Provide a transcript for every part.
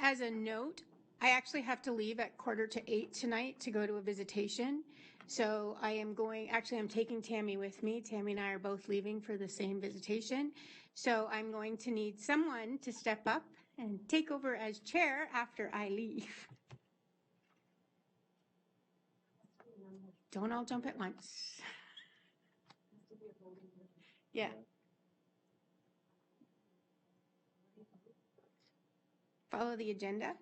as a note, I actually have to leave at 7:45 tonight to go to a visitation. So I am I'm taking Tammy with me. Tammy and I are both leaving for the same visitation. So I'm going to need someone to step up and take over as chair after I leave. Don't all jump at once. Yeah. Follow the agenda.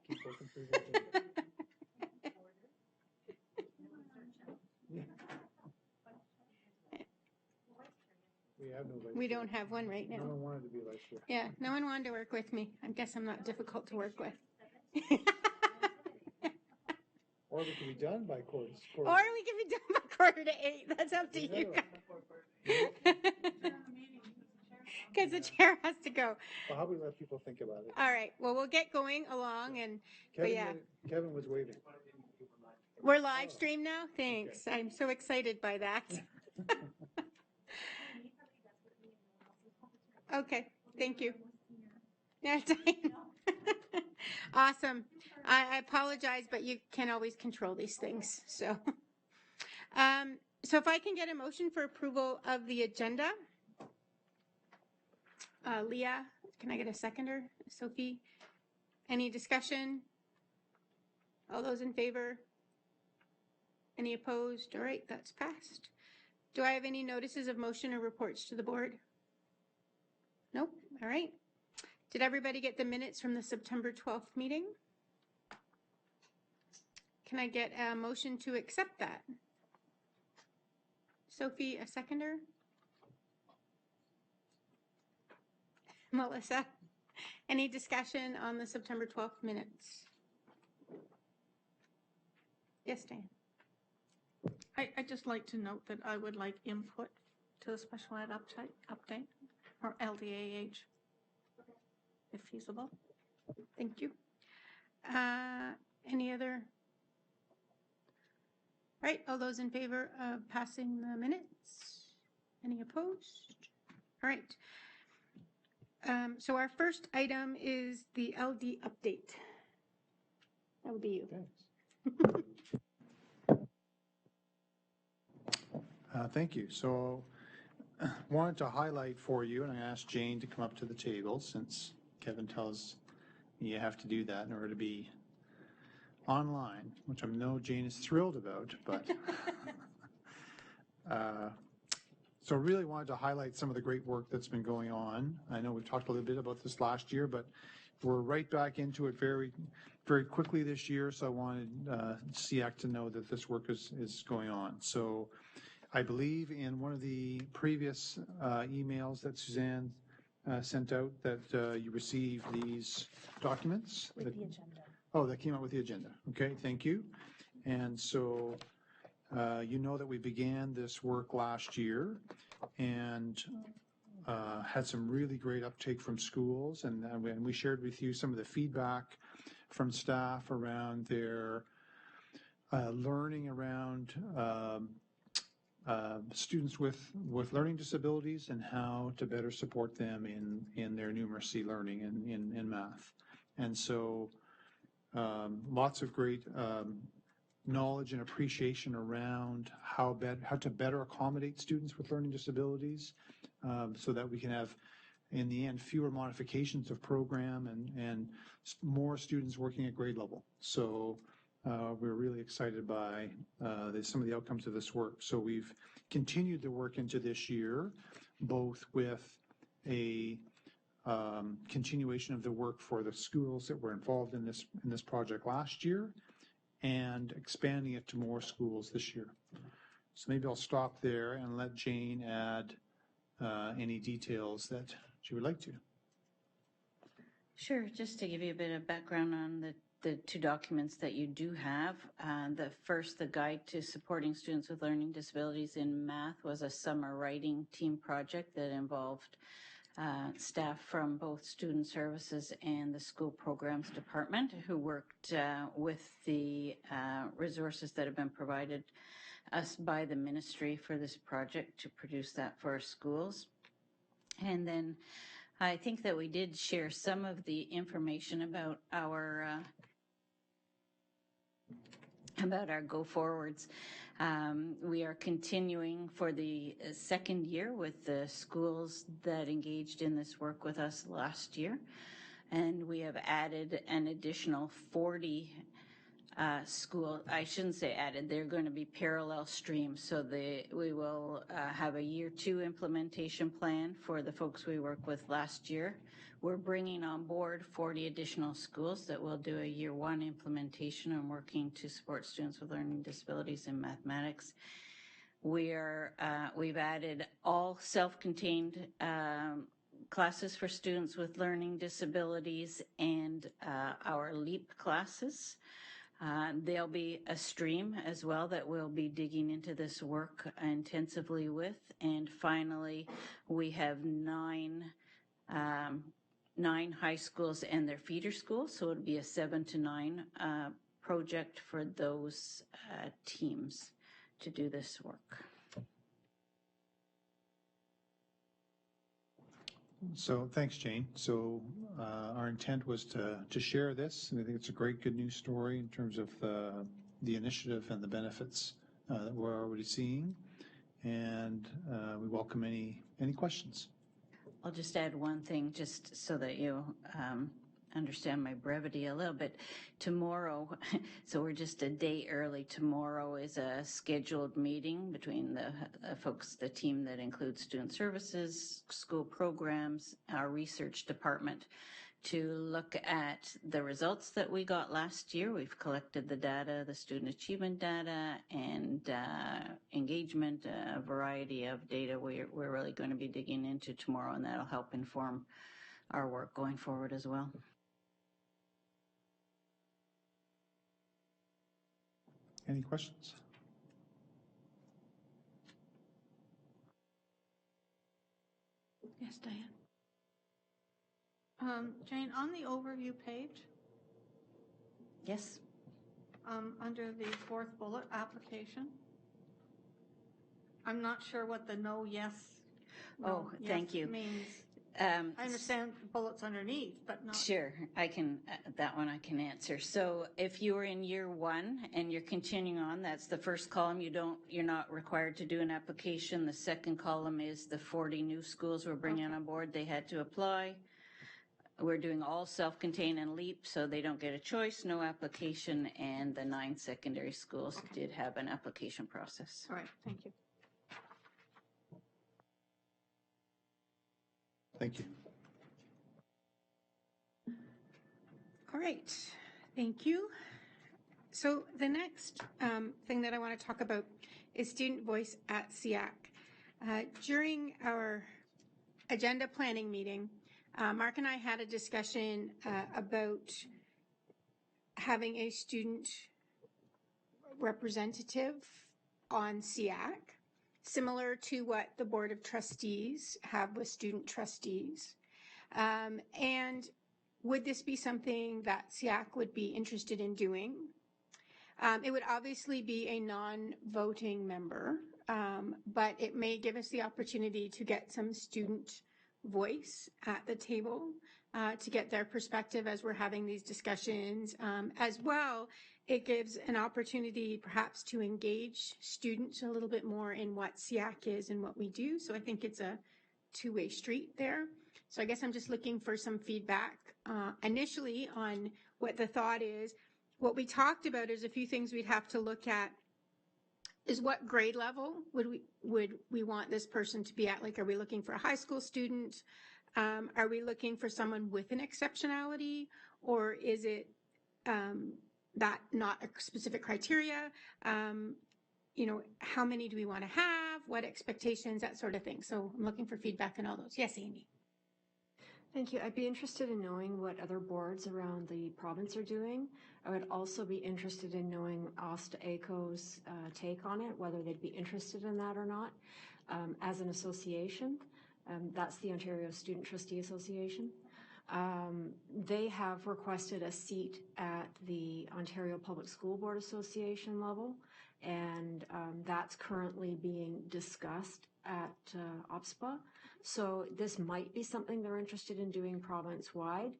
We don't have one right now. No one wanted to be vice chair. Yeah, no one wanted to work with me. I guess I'm not difficult to work with. Or we can be done by quarter. Or we can be done by 7:45. That's up to you. Because the chair has to go. Well, how about we let people think about it? All right. Well, we'll get going along, and Kevin was waiting. We're live stream now. Thanks. Okay. I'm so excited by that. Okay. Thank you. Awesome. I apologize, but you can always control these things. So if I can get a motion for approval of the agenda. Leah, can I get a seconder? Sophie, any discussion? All those in favor? Any opposed? All right, that's passed. Do I have any notices of motion or reports to the board? Nope. All right. Did everybody get the minutes from the September 12th meeting? Can I get a motion to accept that? Sophie, a seconder? Melissa, any discussion on the September 12th minutes? Yes, Dan. I'd just like to note that I would like input to the special ed update or LDAH, if feasible. Thank you. Any other? All right, all those in favor of passing the minutes? Any opposed? All right. So our first item is the LD update. That would be you. Thanks. Thank you. So wanted to highlight for you, and I asked Jane to come up to the table since Kevin tells me you have to do that in order to be online, which I know Jane is thrilled about, but so really wanted to highlight some of the great work that's been going on. I know we've talked a little bit about this last year, but we're right back into it very, very quickly this year. So I wanted SEAC to know that this work is going on. So I believe in one of the previous emails that Suzanne sent out that you received these documents. With the agenda. Oh, that came out with the agenda. Okay, thank you. And so you know that we began this work last year and had some really great uptake from schools. And we shared with you some of the feedback from staff around their learning around students with learning disabilities and how to better support them in their numeracy learning in math. And so lots of great knowledge and appreciation around how to better accommodate students with learning disabilities so that we can have, in the end, fewer modifications of program and more students working at grade level. So we're really excited by some of the outcomes of this work. So we've continued the work into this year, both with a continuation of the work for the schools that were involved in this project last year and expanding it to more schools this year. So maybe I'll stop there and let Jane add any details that she would like to. Sure, just to give you a bit of background on the two documents that you do have. The first, the Guide to Supporting Students with Learning Disabilities in Math, was a summer writing team project that involved staff from both Student Services and the School Programs Department who worked with the resources that have been provided us by the ministry for this project to produce that for our schools. And then I think that we did share some of the information about our go forwards. We are continuing for the second year with the schools that engaged in this work with us last year. And we have added an additional 40 I shouldn't say added, they're going to be parallel streams. So we will have a year 2 implementation plan for the folks we worked with last year. We're bringing on board 40 additional schools that will do a year 1 implementation and working to support students with learning disabilities in mathematics. We've added all self-contained classes for students with learning disabilities and our LEAP classes. There'll be a stream as well that we'll be digging into this work intensively with. And finally, we have nine high schools and their feeder schools. So it'll be a 7 to 9 project for those teams to do this work. So thanks, Jane. So our intent was to share this, and I think it's a great, good news story in terms of the initiative and the benefits that we're already seeing. And we welcome any questions. I'll just add one thing just so that you understand my brevity a little bit. Tomorrow, so we're just a day early, tomorrow is a scheduled meeting between the folks, the team that includes student services, school programs, our research department, to look at the results that we got last year. We've collected the data, the student achievement data, and engagement, a variety of data we're really going to be digging into tomorrow, and that'll help inform our work going forward as well. Any questions? Yes, Diane. Jane, on the overview page, Yes? under the 4th bullet, application, I'm not sure what the no, yes, Oh, yes thank you. means. I understand the bullets underneath, but not. Sure, I can, that one I can answer. So if you are in year 1 and you're continuing on, that's the first column. You're not required to do an application. The second column is the 40 new schools we're bringing on board. They had to apply. We're doing all self-contained and LEAP, so they don't get a choice, no application, and the 9 secondary schools did have an application process. All right, thank you. Thank you. All right, thank you. So the next thing that I want to talk about is student voice at SEAC. During our agenda planning meeting, Mark and I had a discussion about having a student representative on SEAC, similar to what the Board of Trustees have with student trustees. And would this be something that SEAC would be interested in doing? It would obviously be a non-voting member, but it may give us the opportunity to get some student voice at the table, to get their perspective as we're having these discussions. As well, it gives an opportunity perhaps to engage students a little bit more in what SEAC is and what we do. So I think it's a two-way street there. So I guess I'm just looking for some feedback initially on what the thought is. What we talked about is a few things we'd have to look at is what grade level would we want this person to be at? Like, are we looking for a high school student? Are we looking for someone with an exceptionality, or is it that not a specific criteria? You know, how many do we want to have? What expectations, that sort of thing. So I'm looking for feedback on all those. Yes, Amy. Thank you. I'd be interested in knowing what other boards around the province are doing. I would also be interested in knowing AOSTA-ACO's take on it, whether they'd be interested in that or not. As an association, that's the Ontario Student Trustee Association. They have requested a seat at the Ontario Public School Board Association level, and that's currently being discussed at OPSPA. So this might be something they're interested in doing province-wide,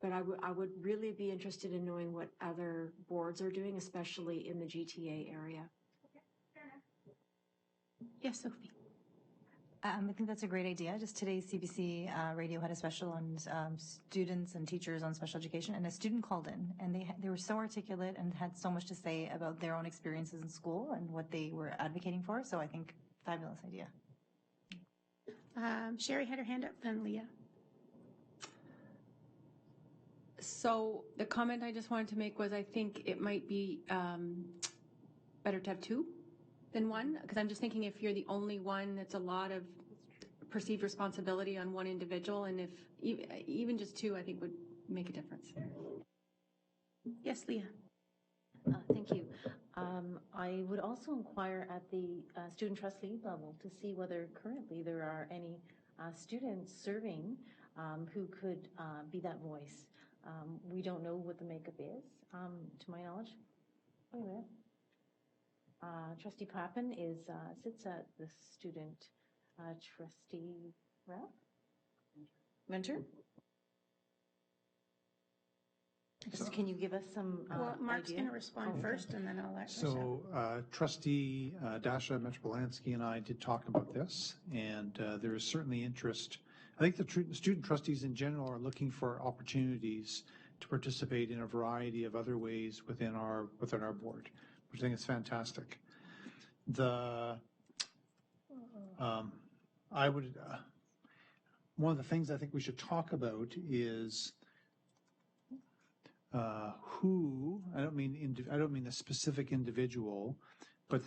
but I would really be interested in knowing what other boards are doing, especially in the GTA area. Yes, Sophie. I think that's a great idea. Just today, CBC radio had a special on students and teachers on special education, and a student called in, and they were so articulate and had so much to say about their own experiences in school and what they were advocating for. So I think fabulous idea. Sherry had her hand up, then Leah. So the comment I just wanted to make was I think it might be better to have two than one, because I'm just thinking if you're the only one, it's a lot of perceived responsibility on one individual, and if even just two, I think would make a difference. Yes, Leah. Thank you. I would also inquire at the student trustee level to see whether currently there are any students serving who could be that voice. We don't know what the makeup is, to my knowledge. Wait a minute. Trustee Pappen sits at the student trustee rep. Mentor? Can you give us some Well, Mark's idea? going to respond first, and then I'll let Michelle. So Trustee Dasha Metropolanski and I did talk about this, and there is certainly interest. I think the student trustees in general are looking for opportunities to participate in a variety of other ways within our board, which I think is fantastic. One of the things I think we should talk about is who, I don't mean the specific individual, but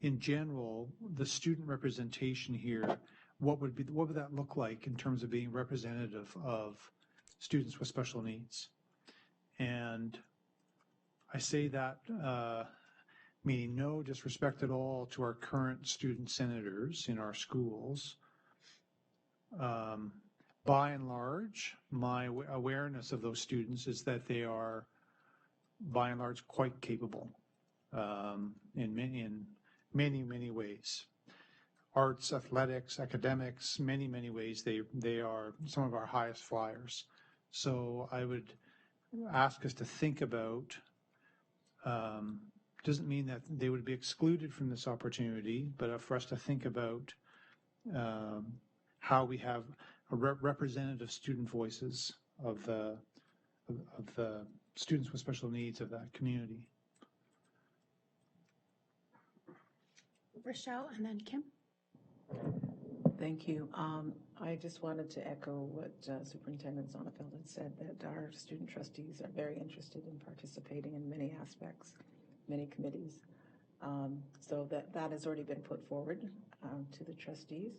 in general, the student representation here, what would that look like in terms of being representative of students with special needs? And I say that meaning no disrespect at all to our current student senators in our schools. By and large, my awareness of those students is that they are, by and large, quite capable in many ways. Arts, athletics, academics, many ways, they are some of our highest flyers. So I would ask us to think about, doesn't mean that they would be excluded from this opportunity, but for us to think about how we have representative student voices of the students with special needs of that community. Rochelle and then Kim. Thank you. I just wanted to echo what Superintendent Sonnefeld had said, that our student trustees are very interested in participating in many aspects, many committees. So that has already been put forward to the trustees.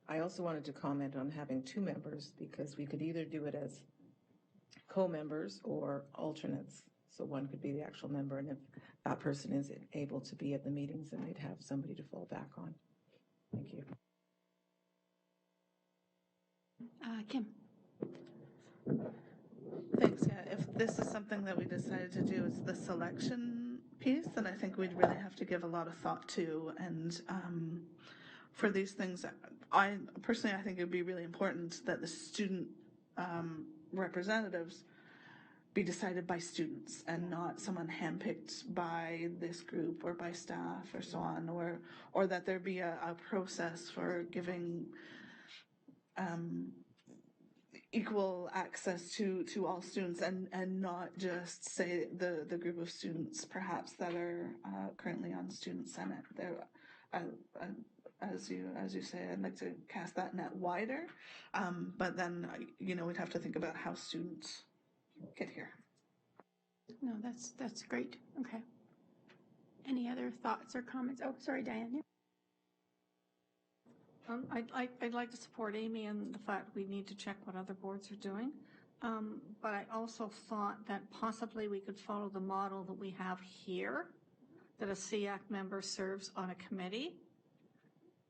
I also wanted to comment on having two members, because we could either do it as co-members or alternates. So one could be the actual member, and if that person is able to be at the meetings, then they'd have somebody to fall back on. Thank you. Kim. Thanks, yeah. If this is something that we decided to do as the selection piece, then I think we'd really have to give a lot of thought to. And for these things, I think it would be really important that the student representatives be decided by students and not someone handpicked by this group or by staff or so on, or that there be a process for giving equal access to all students, and not just say the group of students perhaps that are currently on Student Senate. There, as you say, I'd like to cast that net wider, but then we'd have to think about how students get here. No, that's great. Okay. Any other thoughts or comments? Oh, sorry, Diane. I'd like to support Amy in the fact we need to check what other boards are doing. But I also thought that possibly we could follow the model that we have here, that a SEAC member serves on a committee.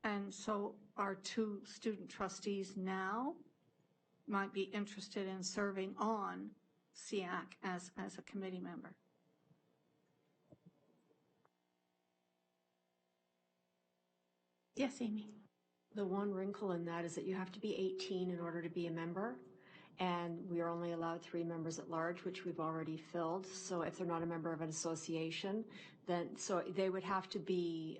And so our two student trustees now might be interested in serving on SEAC as a committee member. Yes, Amy. The one wrinkle in that is that you have to be 18 in order to be a member. And we are only allowed 3 members at large, which we've already filled. So if they're not a member of an association, then so they would have to be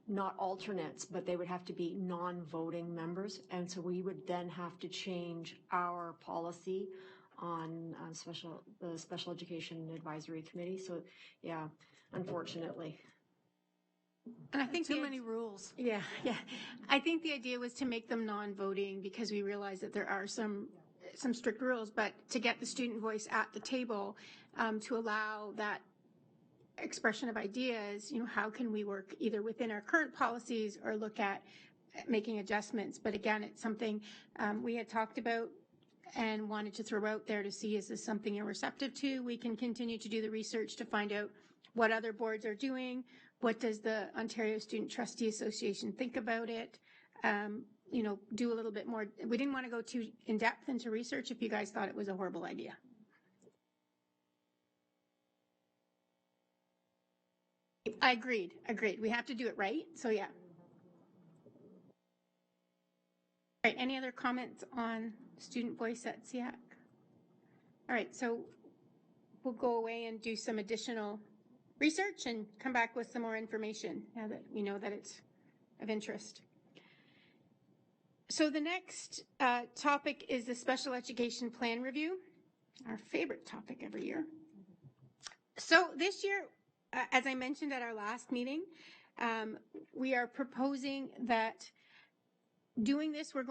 not alternates, but they would have to be non-voting members. And so we would then have to change our policy on the Special Education Advisory Committee. So yeah, unfortunately. And I think Too many rules. Yeah. I think the idea was to make them non-voting because we realize that there are some strict rules, but to get the student voice at the table, to allow that expression of ideas, how can we work either within our current policies or look at making adjustments? But again, it's something we had talked about and wanted to throw out there to see, is this something you're receptive to? We can continue to do the research to find out what other boards are doing. What does the Ontario Student Trustee Association think about it? Do a little bit more. We didn't want to go too in depth into research if you guys thought it was a horrible idea. I agreed. We have to do it right. So yeah. All right. Any other comments on student voice at SEAC? All right. So we'll go away and do some additional research and come back with some more information now that we know that it's of interest. So the next topic is the Special Education Plan Review, our favorite topic every year. So this year, as I mentioned at our last meeting, we are proposing that doing this, we're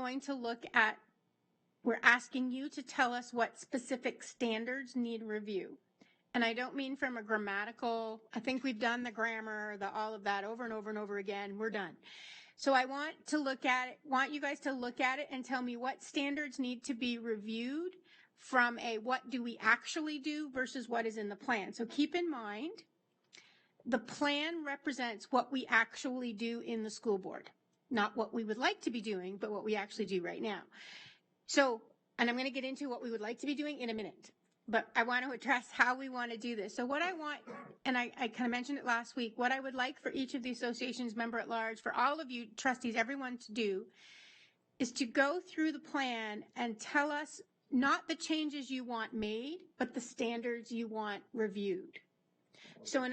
asking you to tell us what specific standards need review. And I don't mean from a grammatical, I think we've done the grammar, all of that over and over and over again, we're done. So I want you guys to look at it and tell me what standards need to be reviewed from a what do we actually do versus what is in the plan. So keep in mind, the plan represents what we actually do in the school board, not what we would like to be doing, but what we actually do right now. So, and I'm going to get into what we would like to be doing in a minute. But I want to address how we want to do this. So what I want, and I kind of mentioned it last week, what I would like for each of the association's member at large, for all of you trustees, everyone to do, is to go through the plan and tell us not the changes you want made, but the standards you want reviewed. So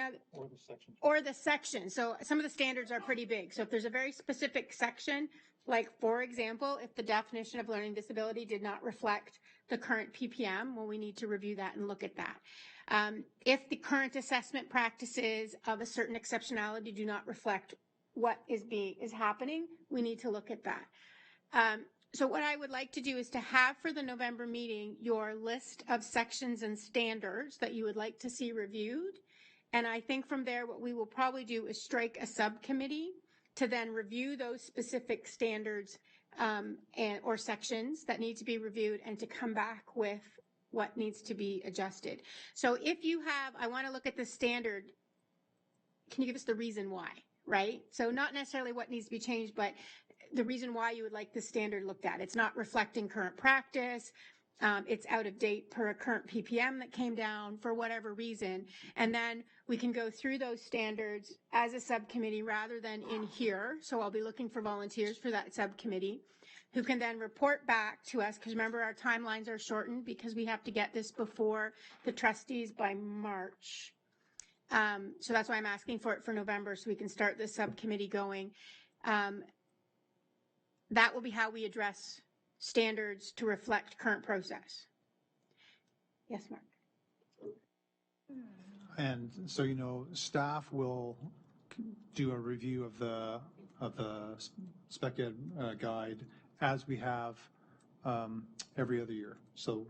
or the section. So some of the standards are pretty big. So if there's a very specific section, like for example, if the definition of learning disability did not reflect the current PPM, well, we need to review that and look at that. If the current assessment practices of a certain exceptionality do not reflect what is happening, we need to look at that. So what I would like to do is to have for the November meeting your list of sections and standards that you would like to see reviewed. And I think from there, what we will probably do is strike a subcommittee to then review those specific standards or sections that need to be reviewed and to come back with what needs to be adjusted. So if you have, I want to look at the standard, can you give us the reason why, right? So not necessarily what needs to be changed, but the reason why you would like the standard looked at. It's not reflecting current practice. It's out of date per a current PPM that came down for whatever reason. And then we can go through those standards as a subcommittee rather than in here. So I'll be looking for volunteers for that subcommittee who can then report back to us. Because remember, our timelines are shortened because we have to get this before the trustees by March. So that's why I'm asking for it for November so we can start this subcommittee going. That will be how we address standards to reflect current process. Yes, Mark. And so, staff will do a review of the spec ed guide as we have every other year. So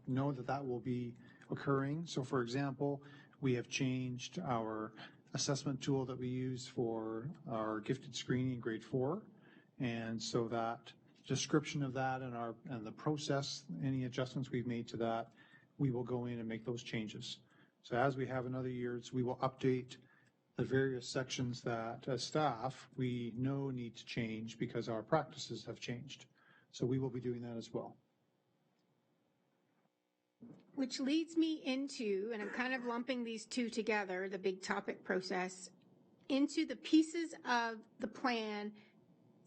know that will be occurring. So for example, we have changed our assessment tool that we use for our gifted screening in grade 4. And so that description of that and the process, any adjustments we've made to that, we will go in and make those changes. So as we have in other years, we will update the various sections that as staff we know need to change because our practices have changed. So we will be doing that as well. Which leads me into, and I'm kind of lumping these two together, the big topic process, into the pieces of the plan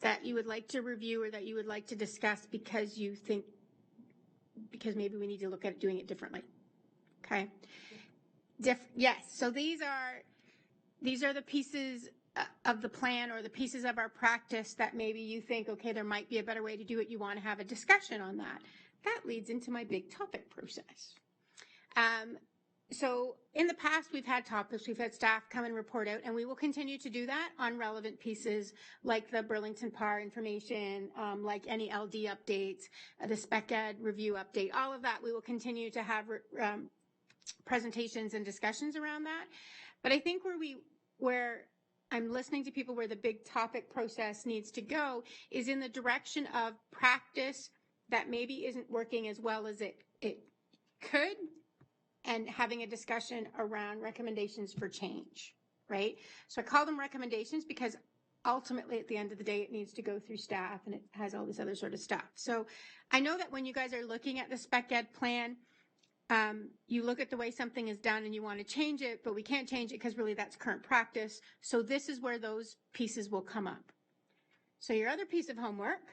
that you would like to review or that you would like to discuss because you think, because maybe we need to look at doing it differently. Okay. Yes. So these are the pieces of the plan or the pieces of our practice that maybe you think, okay, there might be a better way to do it. You want to have a discussion on that. That leads into my big topic process. So in the past, we've had topics, we've had staff come and report out, and we will continue to do that on relevant pieces like the Burlington PAR information, like any LD updates, the Spec Ed review update, all of that. We will continue to have presentations and discussions around that. But I think where I'm listening to people where the big topic process needs to go is in the direction of practice that maybe isn't working as well as it could, and having a discussion around recommendations for change, right? So I call them recommendations because ultimately at the end of the day, it needs to go through staff and it has all this other sort of stuff. So I know that when you guys are looking at the Spec Ed plan, you look at the way something is done and you want to change it, but we can't change it because really that's current practice. So this is where those pieces will come up. So your other piece of homework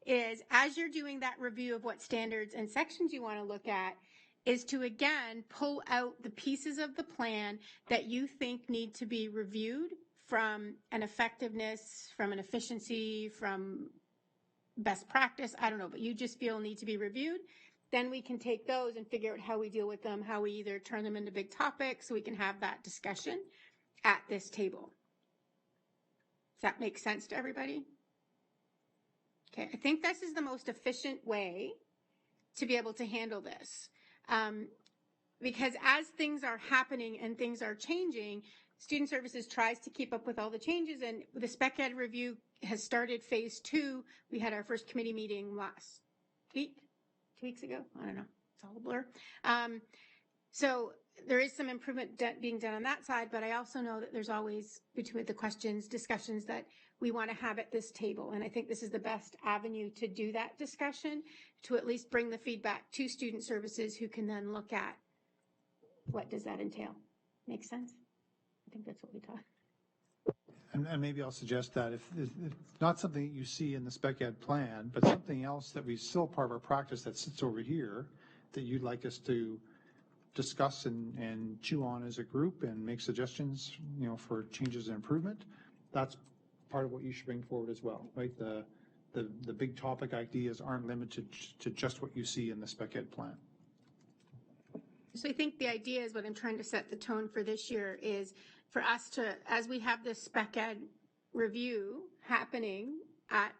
is, as you're doing that review of what standards and sections you want to look at, is to again pull out the pieces of the plan that you think need to be reviewed from an effectiveness, from an efficiency, from best practice, I don't know, but you just feel need to be reviewed. Then we can take those and figure out how we deal with them, how we either turn them into big topics so we can have that discussion at this table. Does that make sense to everybody? Okay, I think this is the most efficient way to be able to handle this. Because as things are happening and things are changing, Student Services tries to keep up with all the changes, and the Spec Ed review has started phase 2. We had our first committee meeting last week, 2 weeks ago. I don't know. It's all a blur. So there is some improvement being done on that side, but I also know that there's always, between the questions, discussions that we want to have at this table. And I think this is the best avenue to do that discussion, to at least bring the feedback to Student Services, who can then look at what does that entail. Make sense? I think that's what we taught. And maybe I'll suggest that if it's not something that you see in the Spec Ed plan, but something else that we still part of our practice that sits over here that you'd like us to discuss and chew on as a group and make suggestions, for changes and improvement, that's part of what you should bring forward as well, right? The big topic ideas aren't limited to just what you see in the Spec Ed plan. So I think the idea is, what I'm trying to set the tone for this year is for us to, as we have this Spec Ed review happening at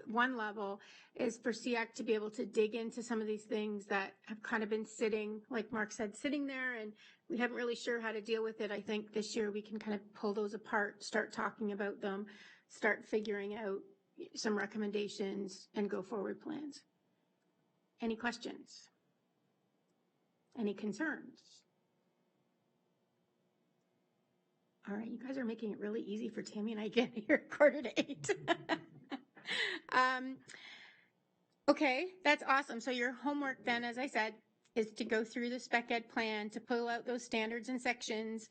one level, is for SEAC to be able to dig into some of these things that have kind of been sitting, like Mark said, sitting there, and we haven't really sure how to deal with it. I think this year we can kind of pull those apart, start talking about them, start figuring out some recommendations, and go forward plans. Any questions? Any concerns? All right, you guys are making it really easy for Tammy and I get here 7:45. Okay, that's awesome. So your homework then, as I said, is to go through the Spec Ed plan, to pull out those standards and sections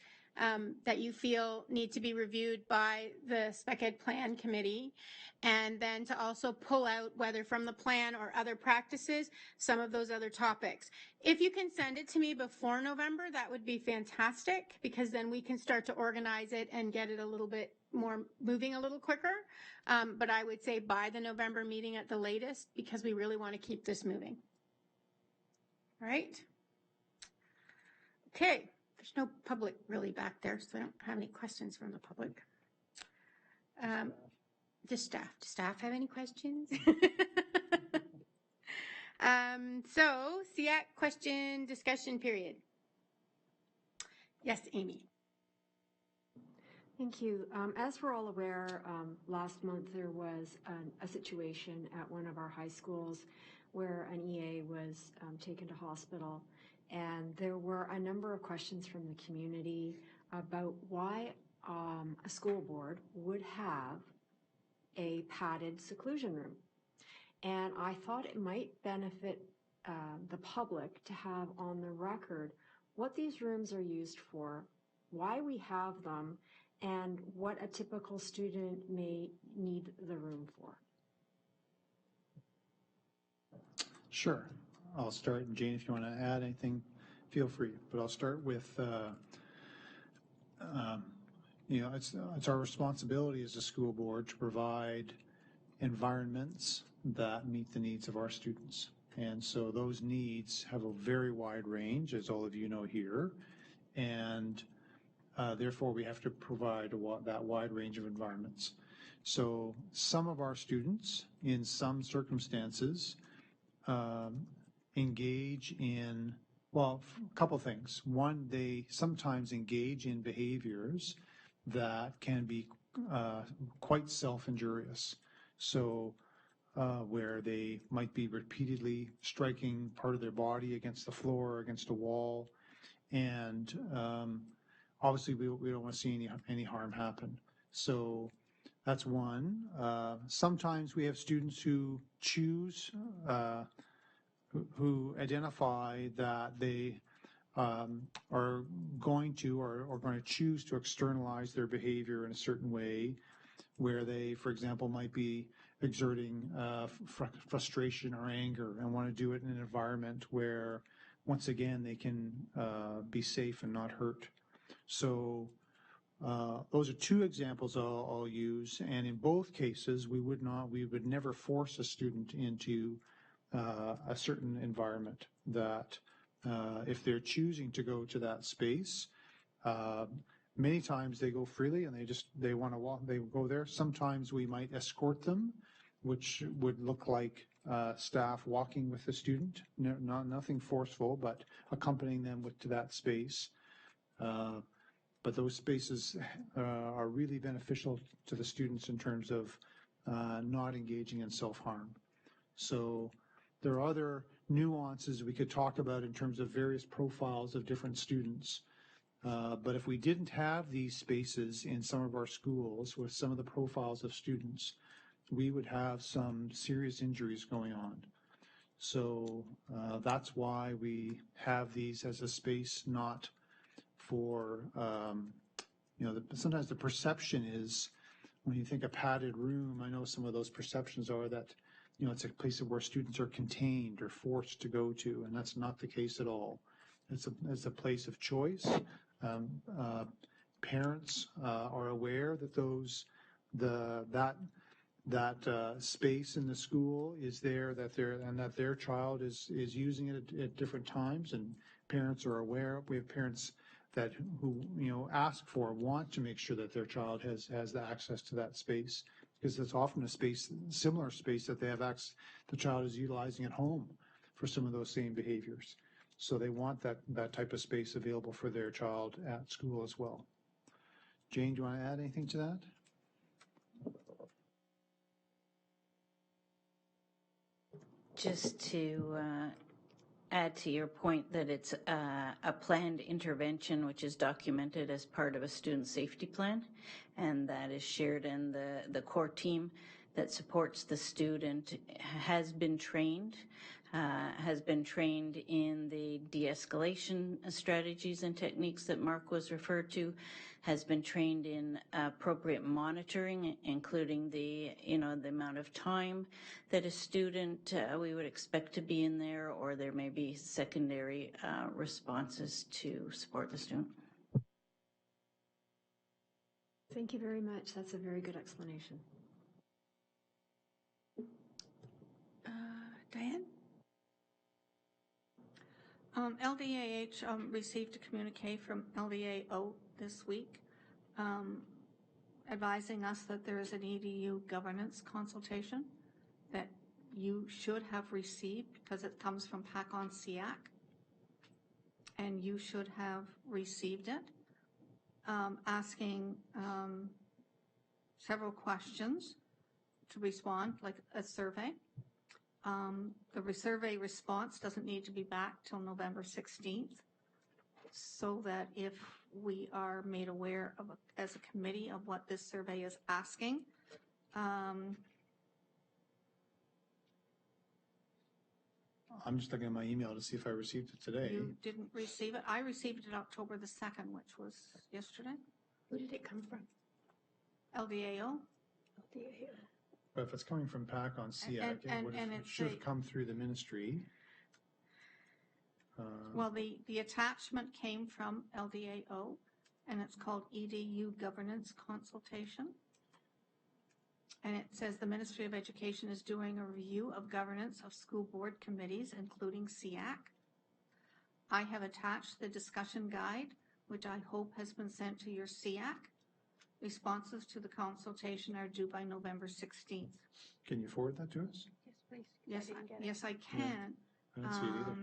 that you feel need to be reviewed by the Spec Ed plan committee, and then to also pull out, whether from the plan or other practices, some of those other topics. If you can send it to me before November, that would be fantastic, because then we can start to organize it and get it a little bit more moving a little quicker. But I would say by the November meeting at the latest, because we really want to keep this moving. All right. Okay. There's no public really back there, so I don't have any questions from the public. Just staff. Does staff have any questions? So, SEAC question discussion period. Yes, Amy. Thank you. As we're all aware, last month there was a situation at one of our high schools where an EA was taken to hospital, and there were a number of questions from the community about why a school board would have a padded seclusion room. And I thought it might benefit the public to have on the record what these rooms are used for, why we have them, and what a typical student may need the room for? Sure. I'll start, and Jane, if you want to add anything, feel free. But I'll start with, it's our responsibility as a school board to provide environments that meet the needs of our students. And so those needs have a very wide range, as all of you know here, and therefore we have to provide that wide range of environments. So some of our students, in some circumstances, engage in, well, a couple things. One, they sometimes engage in behaviors that can be quite self-injurious. So where they might be repeatedly striking part of their body against the floor or against a wall. And obviously we don't want to see any harm happen. So that's one. Sometimes we have students who choose, who identify that they are going to or going to choose to externalize their behavior in a certain way, where they, for example, might be exerting frustration or anger and want to do it in an environment where, once again, they can be safe and not hurt. So those are two examples I'll use, and in both cases, we would never force a student into a certain environment. That if they're choosing to go to that space, many times they go freely and they want to walk, they go there. Sometimes we might escort them, which would look like staff walking with the student, nothing forceful, but accompanying them to that space. But those spaces are really beneficial to the students in terms of not engaging in self-harm. So there are other nuances we could talk about in terms of various profiles of different students. But if we didn't have these spaces in some of our schools with some of the profiles of students, we would have some serious injuries going on. So that's why we have these as a space, not for, sometimes the perception is, when you think a padded room, I know some of those perceptions are that, it's a place where students are contained or forced to go to, and that's not the case at all. It's a place of choice. Parents are aware that that space in the school is there, that their child is using it at different times, and parents are aware. We have parents who want to make sure that their child has the access to that space, because it's often similar space that they have access, the child is utilizing at home for some of those same behaviors. So they want that type of space available for their child at school as well. Jane, do you want to add anything to that? Just to add to your point that it's a planned intervention which is documented as part of a student safety plan, and that is shared in the core team that supports the student has been trained in the de-escalation strategies and techniques that Mark was referred to, has been trained in appropriate monitoring, including the amount of time that a student we would expect to be in there, or there may be secondary responses to support the student. Thank you very much. That's a very good explanation. Diane? LDAH received a communique from LDAO this week advising us that there is an EDU governance consultation that you should have received, because it comes from PACON SEAC, and you should have received it, asking several questions to respond, like a survey. The survey response doesn't need to be back till November 16th, so that if we are made aware of, as a committee, of what this survey is asking, I'm just looking at my email to see if I received it today. you didn't receive it. I received it October the 2nd, which was yesterday. Who did it come from? LDAO. But if it's coming from PAC on SEAC, it should have come through the ministry. Well, the attachment came from LDAO, and it's called EDU Governance Consultation. And it says the Ministry of Education is doing a review of governance of school board committees, including SEAC. I have attached the discussion guide, which I hope has been sent to your SEAC. Responses to the consultation are due by November 16th. Can you forward that to us? Yes, please. Yes, I can. I didn't see it either.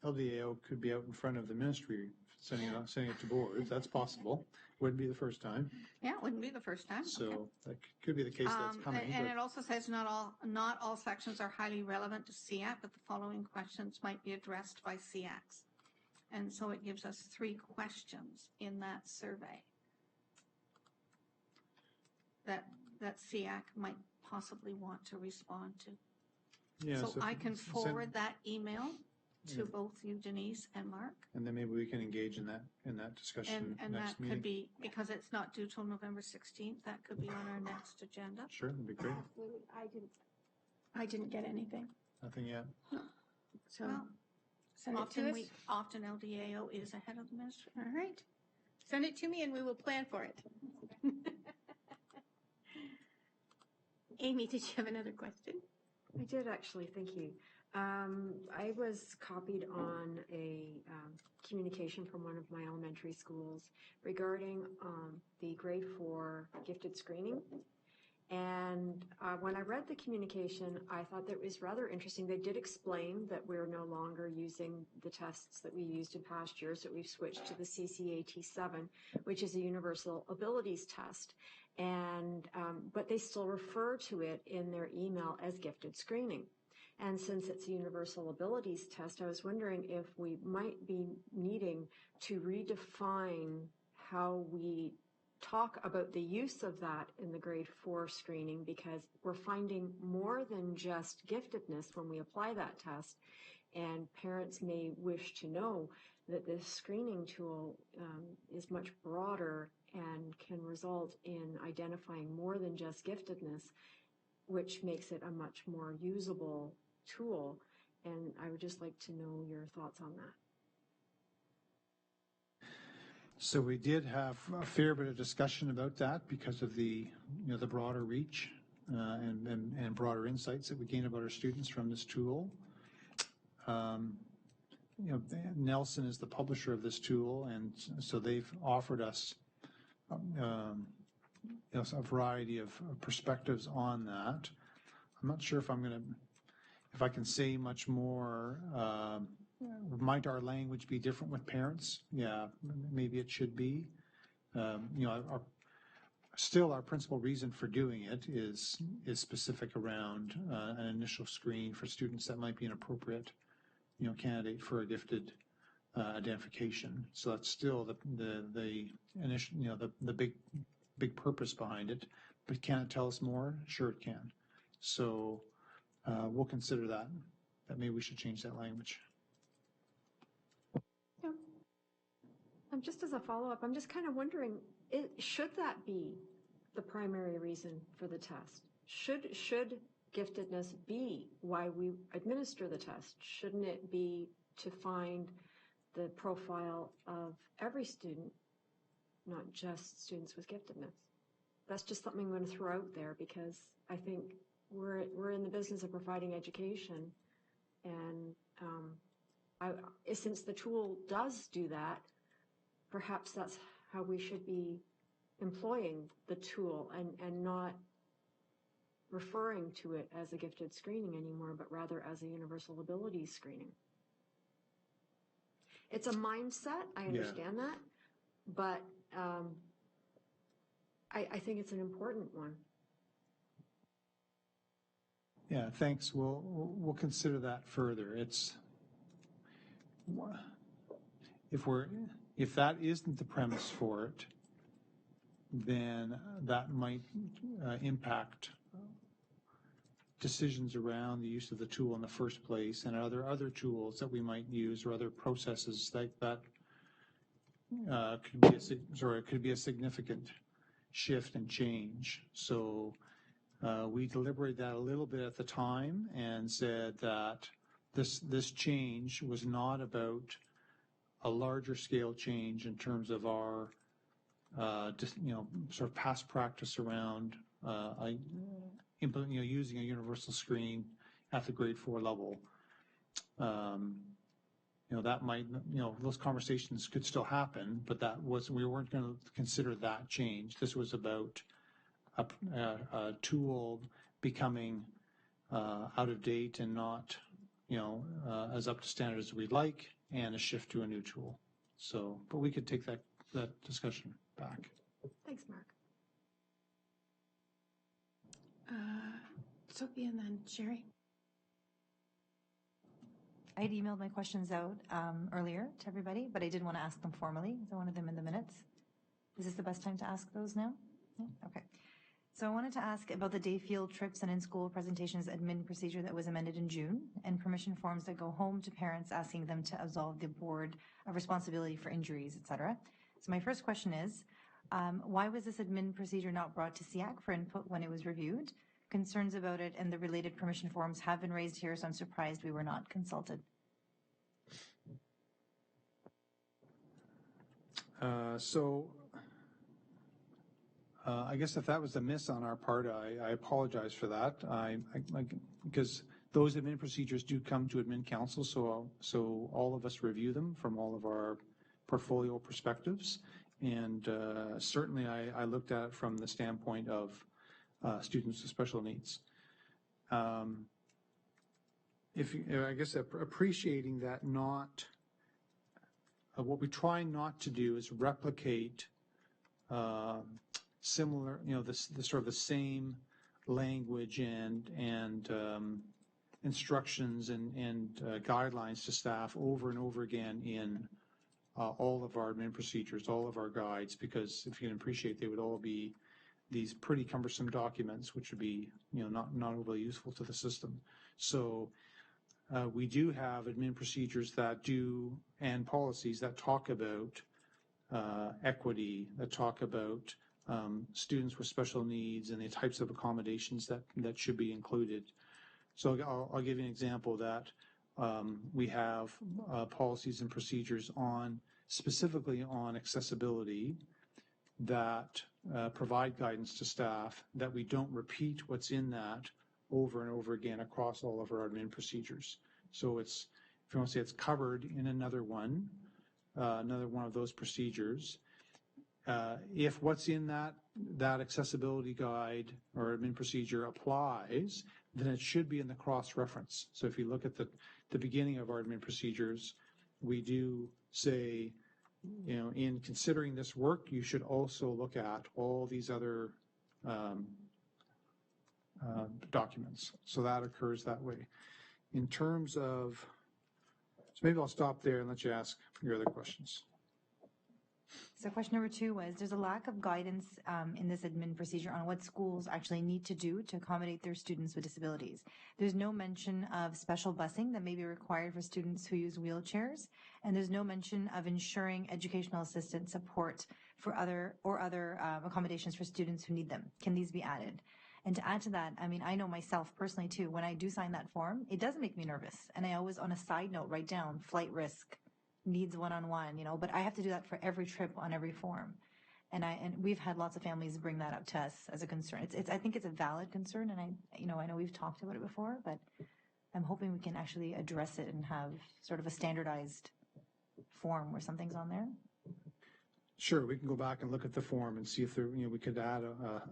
LDAO could be out in front of the ministry sending it to boards. That's possible. Wouldn't be the first time. Yeah, it wouldn't be the first time. So Okay. that could be the case that's coming. And it also says not all sections are highly relevant to SEAC, but the following questions might be addressed by SEACs. And so it gives us 3 questions in that survey that SEAC might possibly want to respond to. Yeah, So I can forward that email to both you, Denise, and Mark. And then maybe we can engage in that discussion And next that meeting. could be, because it's not due till November 16th, that could be on our next agenda. Sure, that'd be great. I didn't get anything. Nothing yet. So Well, send it to us. Often LDAO is ahead of the ministry. All right. Send it to me and we will plan for it. Amy, did you have another question? I did actually, thank you. I was copied on a communication from one of my elementary schools regarding the grade 4 gifted screening. And when I read the communication, I thought that it was rather interesting. They did explain that we're no longer using the tests that we used in past years, that we've switched to the CCAT-7, which is a universal abilities test. And but they still refer to it in their email as gifted screening. And since it's a universal abilities test, I was wondering if we might be needing to redefine how we talk about the use of that in the grade 4 screening, because we're finding more than just giftedness when we apply that test. And parents may wish to know that this screening tool is much broader and can result in identifying more than just giftedness, which makes it a much more usable tool. And I would just like to know your thoughts on that. So we did have a fair bit of discussion about that because of the broader reach and broader insights that we gain about our students from this tool. Nelson is the publisher of this tool, and so they've offered us a variety of perspectives on that. I'm not sure if I can say much more. Might our language be different with parents? Yeah, maybe it should be. Our principal reason for doing it is specific around an initial screen for students that might be an appropriate, candidate for a gifted identification. So that's still the initial, the big purpose behind it. But can it tell us more? Sure, it can. So we'll consider that maybe we should change that language. Just as a follow-up, I'm just kind of wondering, should that be the primary reason for the test? Should giftedness be why we administer the test? Shouldn't it be to find the profile of every student, not just students with giftedness? That's just something I'm going to throw out there, because I think we're in the business of providing education, and since the tool does do that, perhaps that's how we should be employing the tool and not referring to it as a gifted screening anymore, but rather as a universal abilities screening. It's a mindset, I understand that, but I think it's an important one. Yeah, thanks. We'll consider that further. If that isn't the premise for it, then that might impact decisions around the use of the tool in the first place, and other tools that we might use, or other processes like that could be a significant shift and change. So we deliberated that a little bit at the time and said that this change was not about a larger scale change in terms of our sort of past practice around using a universal screen at the grade 4 level. That might, those conversations could still happen, but we weren't going to consider that change. This was about a tool becoming out of date and not, as up to standard as we'd like, and a shift to a new tool. So, but we could take that discussion back. Thanks, Mark. Sophie and then Sherry. I had emailed my questions out earlier to everybody, but I didn't want to ask them formally, so I wanted them in the minutes. Is this the best time to ask those now? No? Okay. So I wanted to ask about the day field trips and in-school presentations admin procedure that was amended in June, and permission forms that go home to parents asking them to absolve the board of responsibility for injuries, etc. So my first question is, why was this admin procedure not brought to SEAC for input when it was reviewed? Concerns about it and the related permission forms have been raised here, so I'm surprised we were not consulted. I guess if that was a miss on our part, I apologize for that. Because those admin procedures do come to admin council, so all of us review them from all of our portfolio perspectives. And certainly I looked at it from the standpoint of students with special needs. I guess appreciating that what we try not to do is replicate similar, the sort of the same language and instructions and guidelines to staff over and over again in all of our admin procedures, all of our guides, because if you can appreciate, they would all be these pretty cumbersome documents, which would be, not overly useful to the system. So we do have admin procedures and policies that talk about equity, that talk about students with special needs and the types of accommodations that should be included. So I'll give you an example that we have policies and procedures specifically on accessibility that provide guidance to staff, that we don't repeat what's in that over and over again across all of our admin procedures. So if you want to say it's covered in another one of those procedures. If what's in that accessibility guide or admin procedure applies, then it should be in the cross-reference. So if you look at the beginning of our admin procedures, we do say, in considering this work, you should also look at all these other documents. So that occurs that way. In terms of, so maybe I'll stop there and let you ask your other questions. So question number 2 was, there's a lack of guidance in this admin procedure on what schools actually need to do to accommodate their students with disabilities. There's no mention of special busing that may be required for students who use wheelchairs, and there's no mention of ensuring educational assistance support for other accommodations for students who need them. Can these be added? And to add to that, I know myself personally too, when I do sign that form, it does make me nervous. And I always, on a side note, write down flight risk, needs one-on-one, but I have to do that for every trip on every form. And we've had lots of families bring that up to us as a concern. I think it's a valid concern, and I know we've talked about it before, but I'm hoping we can actually address it and have sort of a standardized form where something's on there. Sure, we can go back and look at the form and see if there, we could add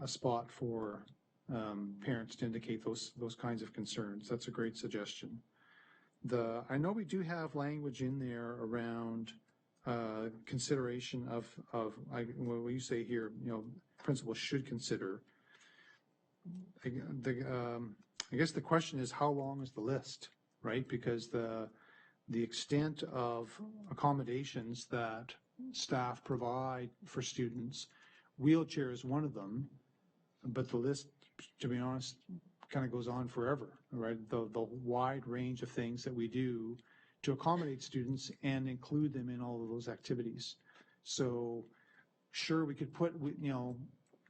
a spot for parents to indicate those kinds of concerns. That's a great suggestion. I know we do have language in there around consideration of what you say here, principals should consider. I guess the question is, how long is the list, right? Because the extent of accommodations that staff provide for students, wheelchair is one of them, but the list, to be honest, kind of goes on forever, right? The wide range of things that we do to accommodate students and include them in all of those activities. So sure, we could put,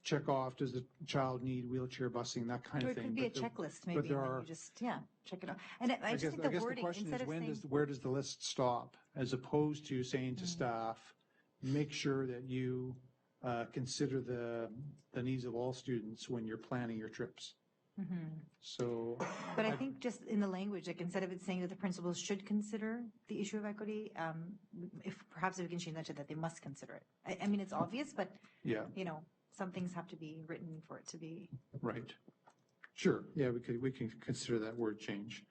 check off, does the child need wheelchair busing, that kind Or of it thing. could be a But there- checklist maybe, there and then are- you just, check it out. And I just think the wording, question instead is, of saying, where does the list stop? As opposed to saying to staff, make sure that you consider the needs of all students when you're planning your trips. So. but I think just in the language, like instead of it saying that the principals should consider the issue of equity, if we can change that to that they must consider it. I mean, it's obvious, but, Yeah, some things have to be written for it to be. right. Sure, yeah, we can consider that word change.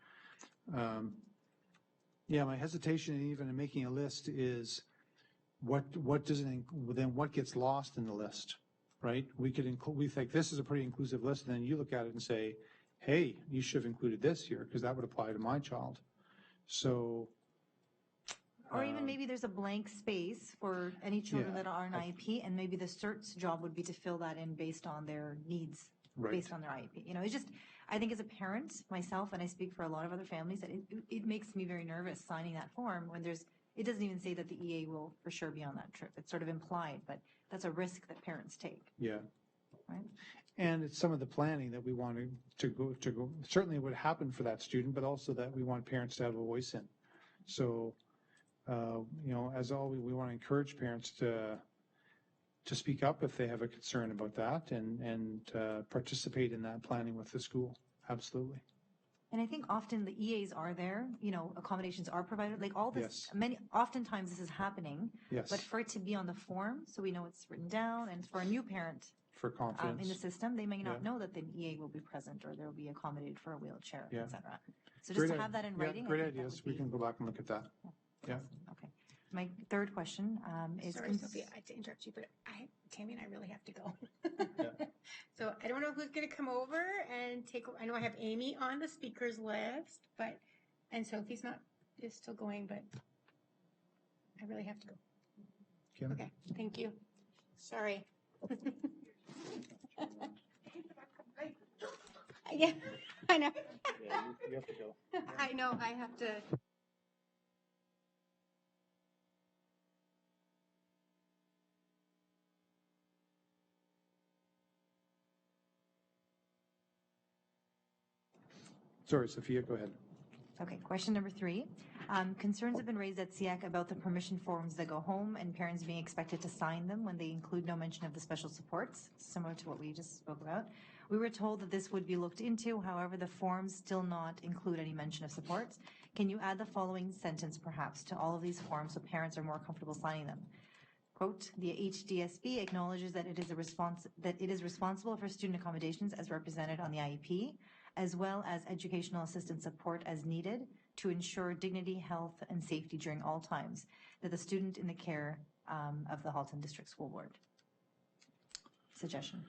Yeah, my hesitation even in making a list is what doesn't, then what gets lost in the list, right? We think this is a pretty inclusive list, and then you look at it and say, hey, you should have included this here, because that would apply to my child. So. Or even maybe there's a blank space for any children Yeah. that are on IEP, and maybe the CERT's job would be to fill that in based on their needs, Right. based on their IEP. It's just, I think as a parent myself, and I speak for a lot of other families, that it makes me very nervous signing that form when it doesn't even say that the EA will for sure be on that trip. It's sort of implied, but that's a risk that parents take. Yeah. Right. And it's some of the planning that we want to go, certainly would happen for that student, but also that we want parents to have a voice in. So, as always, we want to encourage parents to speak up if they have a concern about that and participate in that planning with the school. Absolutely. And I think often the EAs are there, accommodations are provided, like all this, Yes. oftentimes this is happening. Yes. But for it to be on the form, so we know it's written down, and for a new parent For confidence. in the system, they may not Yeah. know that the EA will be present or they'll be accommodated for a wheelchair, Yeah. et cetera. So just to have that in Yeah, writing. I great think that ideas. would We can go back and look at that. Yeah. Okay. My third question is. Sorry, Sophia, I had to interrupt you, but Tammy and I really have to go. So I don't know who's going to come over and I know I have Amy on the speakers list, and Sophie's is still going, but I really have to go. Kim? Okay, thank you. Sorry. Yeah, I know. Yeah, you have to go. I know, I have to. Sorry, Sophia, go ahead. Okay, question number 3. Concerns have been raised at SEAC about the permission forms that go home and parents being expected to sign them when they include no mention of the special supports, similar to what we just spoke about. We were told that this would be looked into, however, the forms still not include any mention of supports. Can you add the following sentence, perhaps, to all of these forms so parents are more comfortable signing them? Quote, the HDSB acknowledges that it is responsible for student accommodations as represented on the IEP, as well as educational assistance support as needed to ensure dignity, health, and safety during all times, that the student in the care of the Halton District School Board. Suggestion.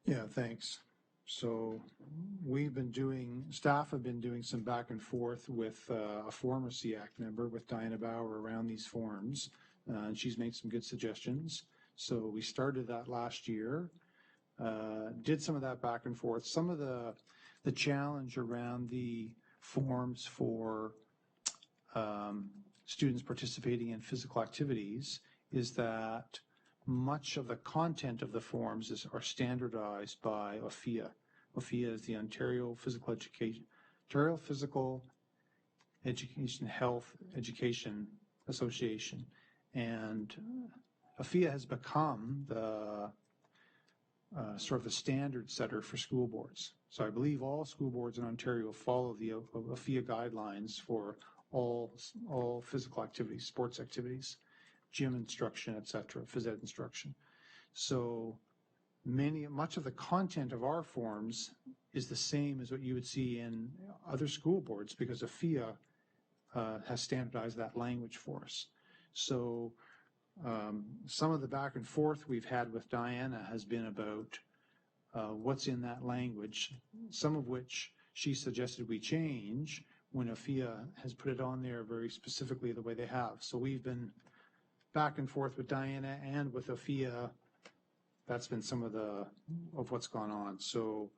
Yeah, thanks. So staff have been doing some back and forth with a former SEAC member, with Diana Bauer, around these forms, and she's made some good suggestions. So we started that last year, did some of that back and forth. Some of the challenge around the forms for students participating in physical activities is that much of the content of the forms are standardized by OFIA. OFIA is the Ontario Physical Education Health Education Association, and OFIA has become the sort of the standard setter for school boards. So I believe all school boards in Ontario follow the OFIA guidelines for all physical activities, sports activities, gym instruction, et cetera, phys ed instruction. So much of the content of our forms is the same as what you would see in other school boards, because OFIA has standardized that language for us. So some of the back and forth we've had with Diana has been about what's in that language, some of which she suggested we change when OFIA has put it on there very specifically the way they have. So we've been back and forth with Diana and with OFIA. That's been some of what's gone on. So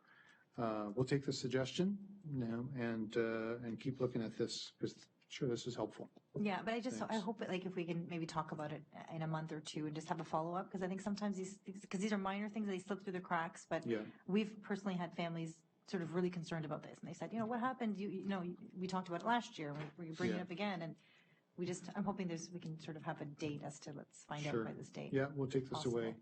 we'll take the suggestion, and keep looking at this, because sure this is helpful. Yeah, but I Thanks. hope that, like, if we can maybe talk about it in a month or two and just have a follow-up, because I think sometimes because these are minor things, they slip through the cracks, but Yeah. we've personally had families sort of really concerned about this, and they said, what happened? We talked about it last year, we bringing it Yeah. up again, and I'm hoping we can sort of have a date as to let's find Sure. out by this date. Yeah, we'll take this Possible. away.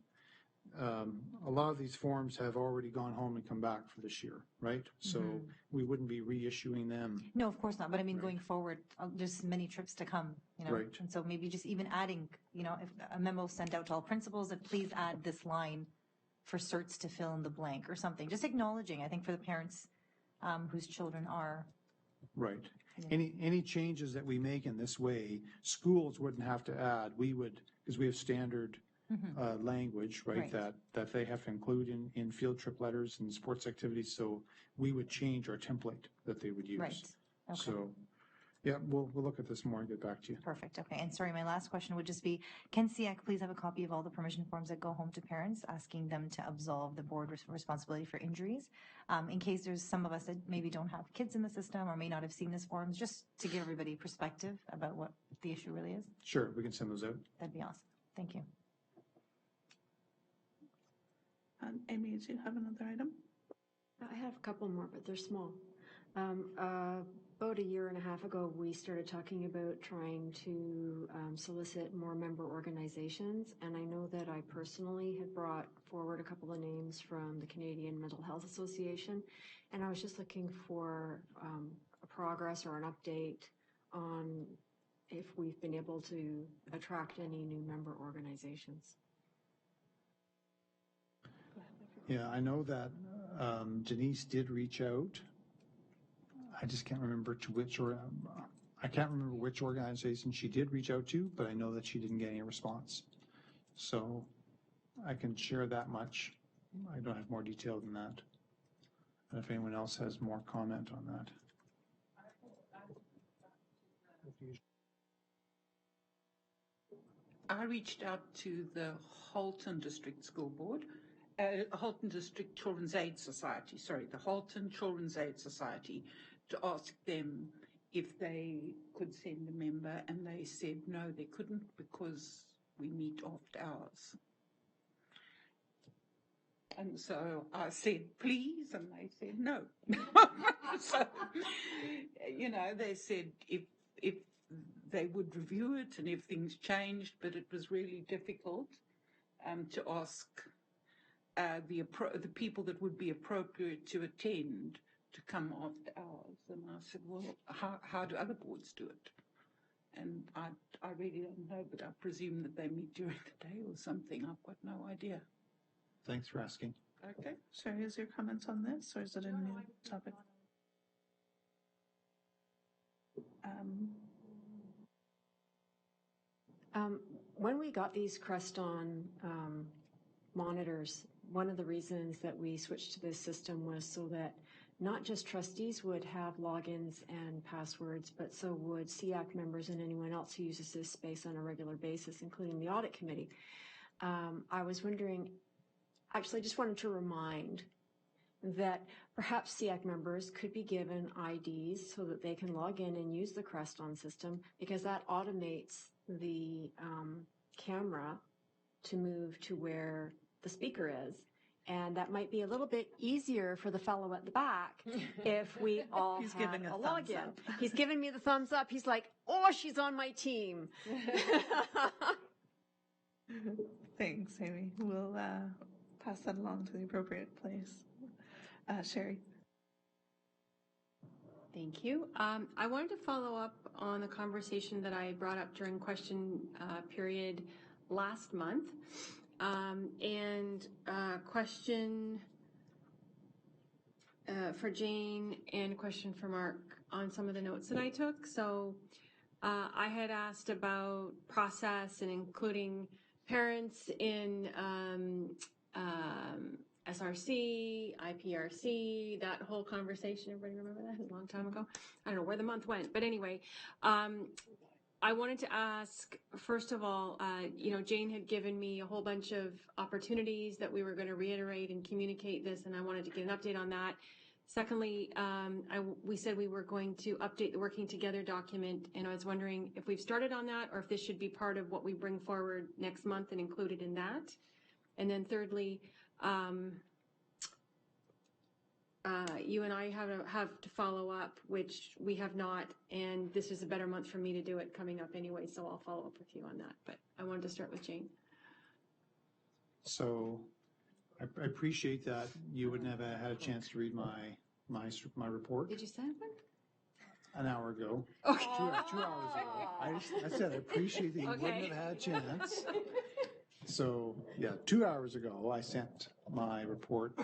A lot of these forms have already gone home and come back for this year, right? So we wouldn't be reissuing them. No, of course not. But I mean, Right. going forward, there's many trips to come, Right. And so maybe just even adding, if a memo sent out to all principals that please add this line for certs to fill in the blank or something. Just acknowledging, I think, for the parents whose children are. Right. Yeah. Any changes that we make in this way, schools wouldn't have to add. We would, because we have standard language, right, Right. that they have to include in field trip letters and sports activities. So we would change our template that they would use. Right. Okay. So, yeah, we'll look at this more and get back to you. Perfect. Okay. And sorry, my last question would just be, can SEAC please have a copy of all the permission forms that go home to parents, asking them to absolve the board responsibility for injuries? In case there's some of us that maybe don't have kids in the system or may not have seen this forms, just to give everybody perspective about what the issue really is. Sure, we can send those out. That'd be awesome. Thank you. Amy, do you have another item? I have a couple more, but they're small. About a year and a half ago, we started talking about trying to solicit more member organizations, and I know that I personally had brought forward a couple of names from the Canadian Mental Health Association, and I was just looking for a progress or an update on if we've been able to attract any new member organizations. Yeah, I know that Denise did reach out. I just can't remember to which I can't remember which organization she did reach out to, but I know that she didn't get any response. So I can share that much. I don't have more detail than that. And if anyone else has more comment on that. I reached out to the Halton District School Board, Halton District Children's Aid Society, the Halton Children's Aid Society, to ask them if they could send a member, and they said no, they couldn't because we meet after hours. And so I said, please, and they said no. So, they said if they would review it and if things changed, but it was really difficult to ask the people that would be appropriate to attend to come after hours. And I said, well, how do other boards do it? And I really don't know, but I presume that they meet during the day or something. I've got no idea. Thanks for asking. Okay. Sherry, is your comments on this, or is it a new topic? When we got these Creston monitors, one of the reasons that we switched to this system was so that not just trustees would have logins and passwords, but so would SEAC members and anyone else who uses this space on a regular basis, including the audit committee. I was wondering, actually, I just wanted to remind that perhaps SEAC members could be given IDs so that they can log in and use the Creston system, because that automates the camera to move to where the speaker is. And that might be a little bit easier for the fellow at the back if we all He's had giving a thumbs login. up. He's giving me the thumbs up. He's like, oh, she's on my team. Thanks, Amy. We'll pass that along to the appropriate place. Sherry. Thank you. I wanted to follow up on the conversation that I brought up during question period last month. And question for Jane and a question for Mark on some of the notes that I took. So I had asked about process and including parents in SRC, IPRC, that whole conversation. Everybody remember that? A long time ago. I don't know where the month went, but anyway, I wanted to ask, first of all, Jane had given me a whole bunch of opportunities that we were going to reiterate and communicate this, and I wanted to get an update on that. Secondly, we said we were going to update the working together document, and I was wondering if we've started on that or if this should be part of what we bring forward next month and included in that. And then thirdly, you and I have to follow up, which we have not, and this is a better month for me to do it coming up anyway, so I'll follow up with you on that. But I wanted to start with Jane. So I appreciate that you wouldn't have had a chance to read my report Did you send one? an hour ago. Okay. 2 hours ago. I said I appreciate that you Okay. wouldn't have had a chance. So, yeah, 2 hours ago, I sent my report,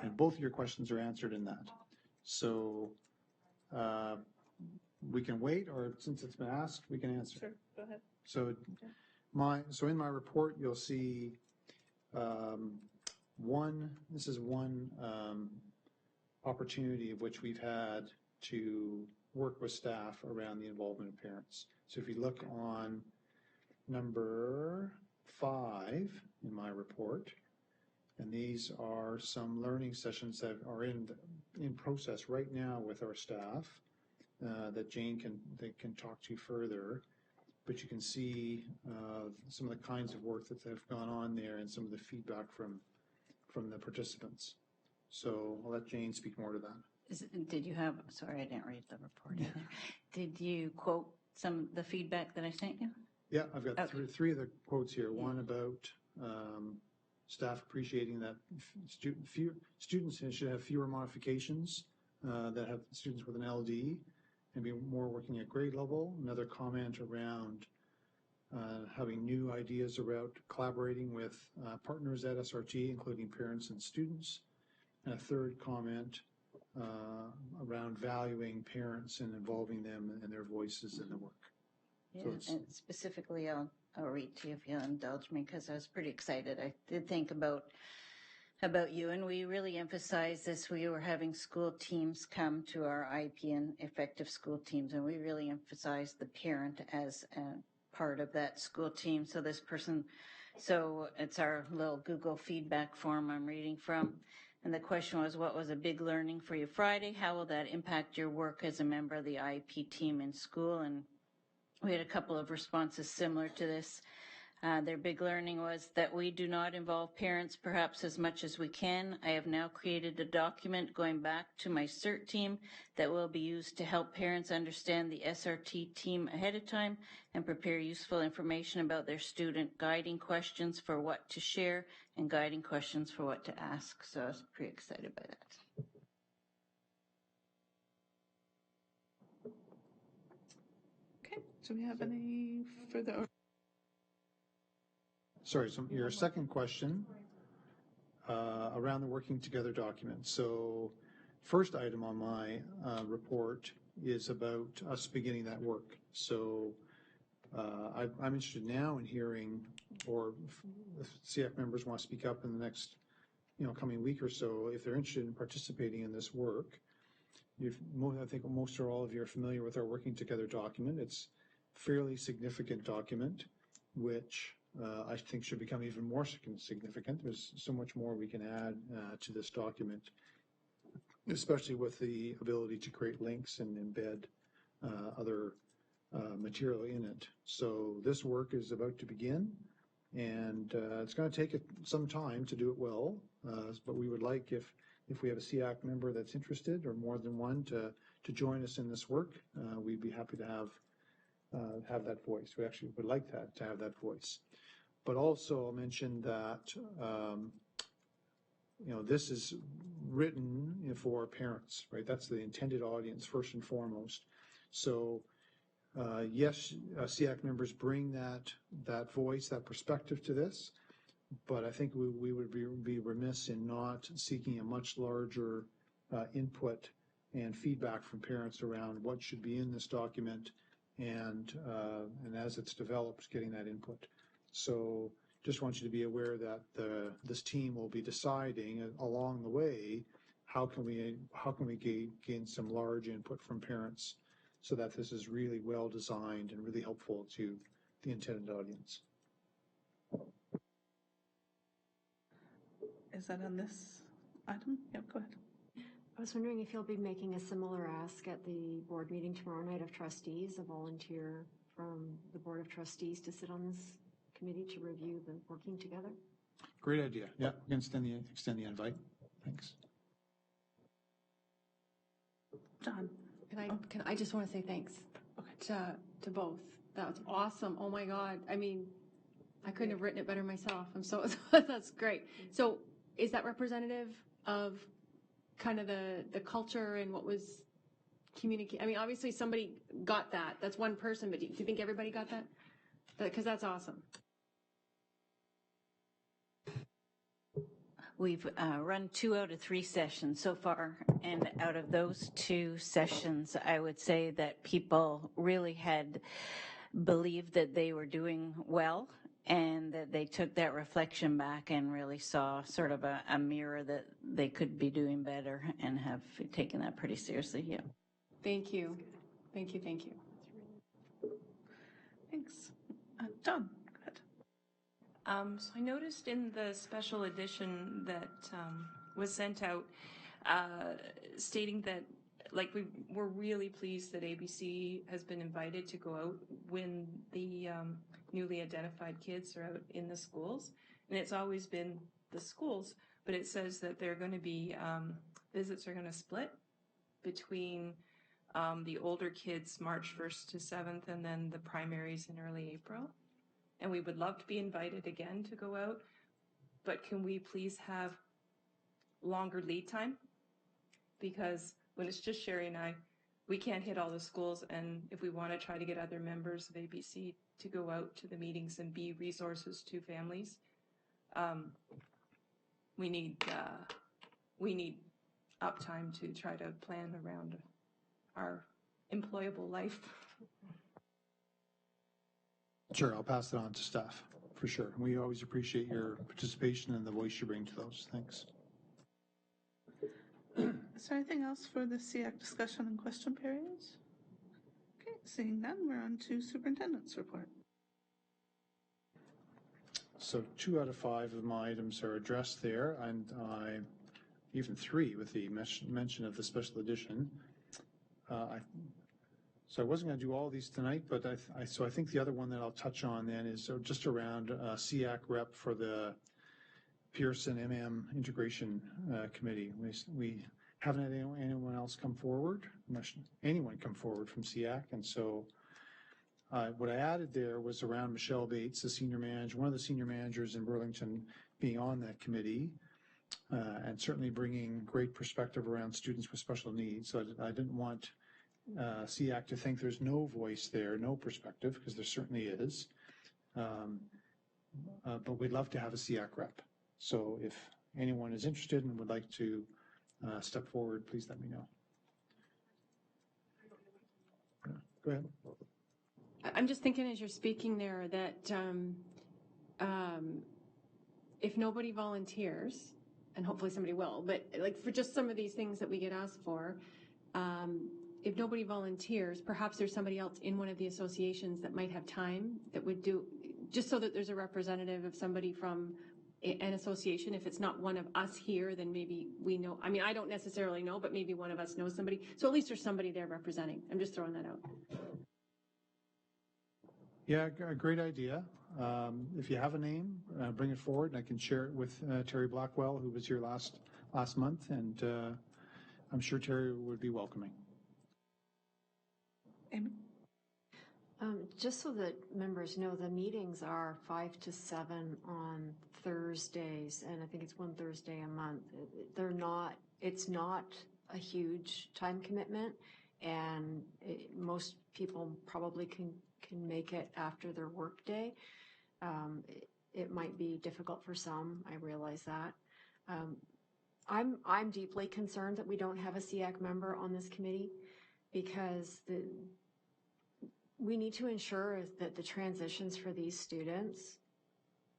and both of your questions are answered in that. So, we can wait, or since it's been asked, we can answer. Sure, go ahead. So, in my report, you'll see this is one opportunity of which we've had to work with staff around the involvement of parents. So if you look on number 5 in my report, and these are some learning sessions that are in process right now with our staff that Jane can talk to further. But you can see some of the kinds of work that have gone on there and some of the feedback from the participants. So I'll let Jane speak more to that. Did you have, sorry, I didn't read the report either. Did you quote some of the feedback that I sent you? Yeah, I've got Okay. three of the quotes here. One about staff appreciating that students should have fewer modifications that have students with an LD and be more working at grade level. Another comment around having new ideas about collaborating with partners at SRT, including parents and students. And a third comment around valuing parents and involving them and their voices in the work. Yeah, So and specifically, I'll read to you if you'll indulge me, because I was pretty excited. I did think about you, and we really emphasized this. We were having school teams come to our IEP and effective school teams, and we really emphasized the parent as a part of that school team. So it's our little Google feedback form I'm reading from. And the question was, what was a big learning for you Friday? How will that impact your work as a member of the IEP team in school? And we had a couple of responses similar to this. Their big learning was that we do not involve parents perhaps as much as we can. I have now created a document going back to my CERT team that will be used to help parents understand the SRT team ahead of time and prepare useful information about their student, guiding questions for what to share and guiding questions for what to ask. So I was pretty excited by that. Okay, do we have any further? Sorry, so your second question around the working together document. So first item on my report is about us beginning that work. So I'm interested now in hearing, or if SEAC members want to speak up in the next coming week or so, if they're interested in participating in this work. I think most or all of you are familiar with our working together document. It's a fairly significant document, which I think should become even more significant. There's so much more we can add to this document, especially with the ability to create links and embed other material in it. So this work is about to begin, and it's going to take some time to do it well, but we would like, if we have a SEAC member that's interested, or more than one, to join us in this work, we'd be happy to have that voice. We actually would like to have that voice. But also I'll mention that, this is written for parents, right? That's the intended audience first and foremost. So yes, SEAC members bring that voice, that perspective to this, but I think we would be remiss in not seeking a much larger input and feedback from parents around what should be in this document, and as it's developed, getting that input. So just want you to be aware that this team will be deciding along the way how can we gain some large input from parents so that this is really well designed and really helpful to the intended audience. Is that on this item? Yep, go ahead. I was wondering if you'll be making a similar ask at the board meeting tomorrow night of trustees, a volunteer from the Board of Trustees to sit on this committee to review the working together. Great idea. Yeah, we can extend the invite. Thanks. John? I just want to say thanks to both. That was awesome. Oh my God. I mean, I couldn't have written it better myself. That's great. So is that representative of kind of the culture and what was communicated? I mean, obviously somebody got that. That's one person, but do you think everybody got that? Because that's awesome. We've run 2 out of 3 sessions so far, and out of those 2 sessions, I would say that people really had believed that they were doing well, and that they took that reflection back and really saw sort of a mirror that they could be doing better, and have taken that pretty seriously. Yeah. Thank you. Thank you. Thank you. Thanks. John, go ahead. So I noticed in the special edition that was sent out, stating that, like, we're really pleased that ABC has been invited to go out when the newly identified kids are out in the schools. And it's always been the schools, but it says that they're going to be, visits are going to split between the older kids March 1st to 7th, and then the primaries in early April. And we would love to be invited again to go out, but can we please have longer lead time? Because when it's just Sherry and I, we can't hit all the schools, and if we want to try to get other members of ABC to go out to the meetings and be resources to families, we need uptime to try to plan around our employable life. Sure, I'll pass it on to staff, for sure. We always appreciate your participation and the voice you bring to those. Thanks. Is there anything else for the SEAC discussion and question periods? Okay, seeing none, we're on to superintendent's report. So 2 out of 5 of my items are addressed there, and even 3 with the mention of the special edition. So I wasn't going to do all these tonight, but I think the other one that I'll touch on then is just around SEAC rep for the Pearson MM Integration Committee. We haven't had anyone else come forward, anyone come forward from SEAC, and so what I added there was around Michelle Bates, the senior manager, one of the senior managers in Burlington, being on that committee, and certainly bringing great perspective around students with special needs. So I didn't want SEAC to think there's no voice there, no perspective, because there certainly is. But we'd love to have a SEAC rep. So if anyone is interested and would like to step forward, please let me know. Go ahead. I'm just thinking as you're speaking there that if nobody volunteers, and hopefully somebody will, but like for just some of these things that we get asked for, if nobody volunteers, perhaps there's somebody else in one of the associations that might have time that would do, just so that there's a representative of somebody from an association. If it's not one of us here, then maybe we know. I mean, I don't necessarily know, but maybe one of us knows somebody. So at least there's somebody there representing. I'm just throwing that out. Yeah, a great idea. If you have a name, bring it forward, and I can share it with Terry Blackwell, who was here last month, and I'm sure Terry would be welcoming. Amy? Just so that members know, the meetings are 5 to 7 on Thursdays, and I think it's one Thursday a month. It's not a huge time commitment, and most people probably can make it after their work day. It might be difficult for some, I realize that. I'm deeply concerned that we don't have a SEAC member on this committee, because we need to ensure that the transitions for these students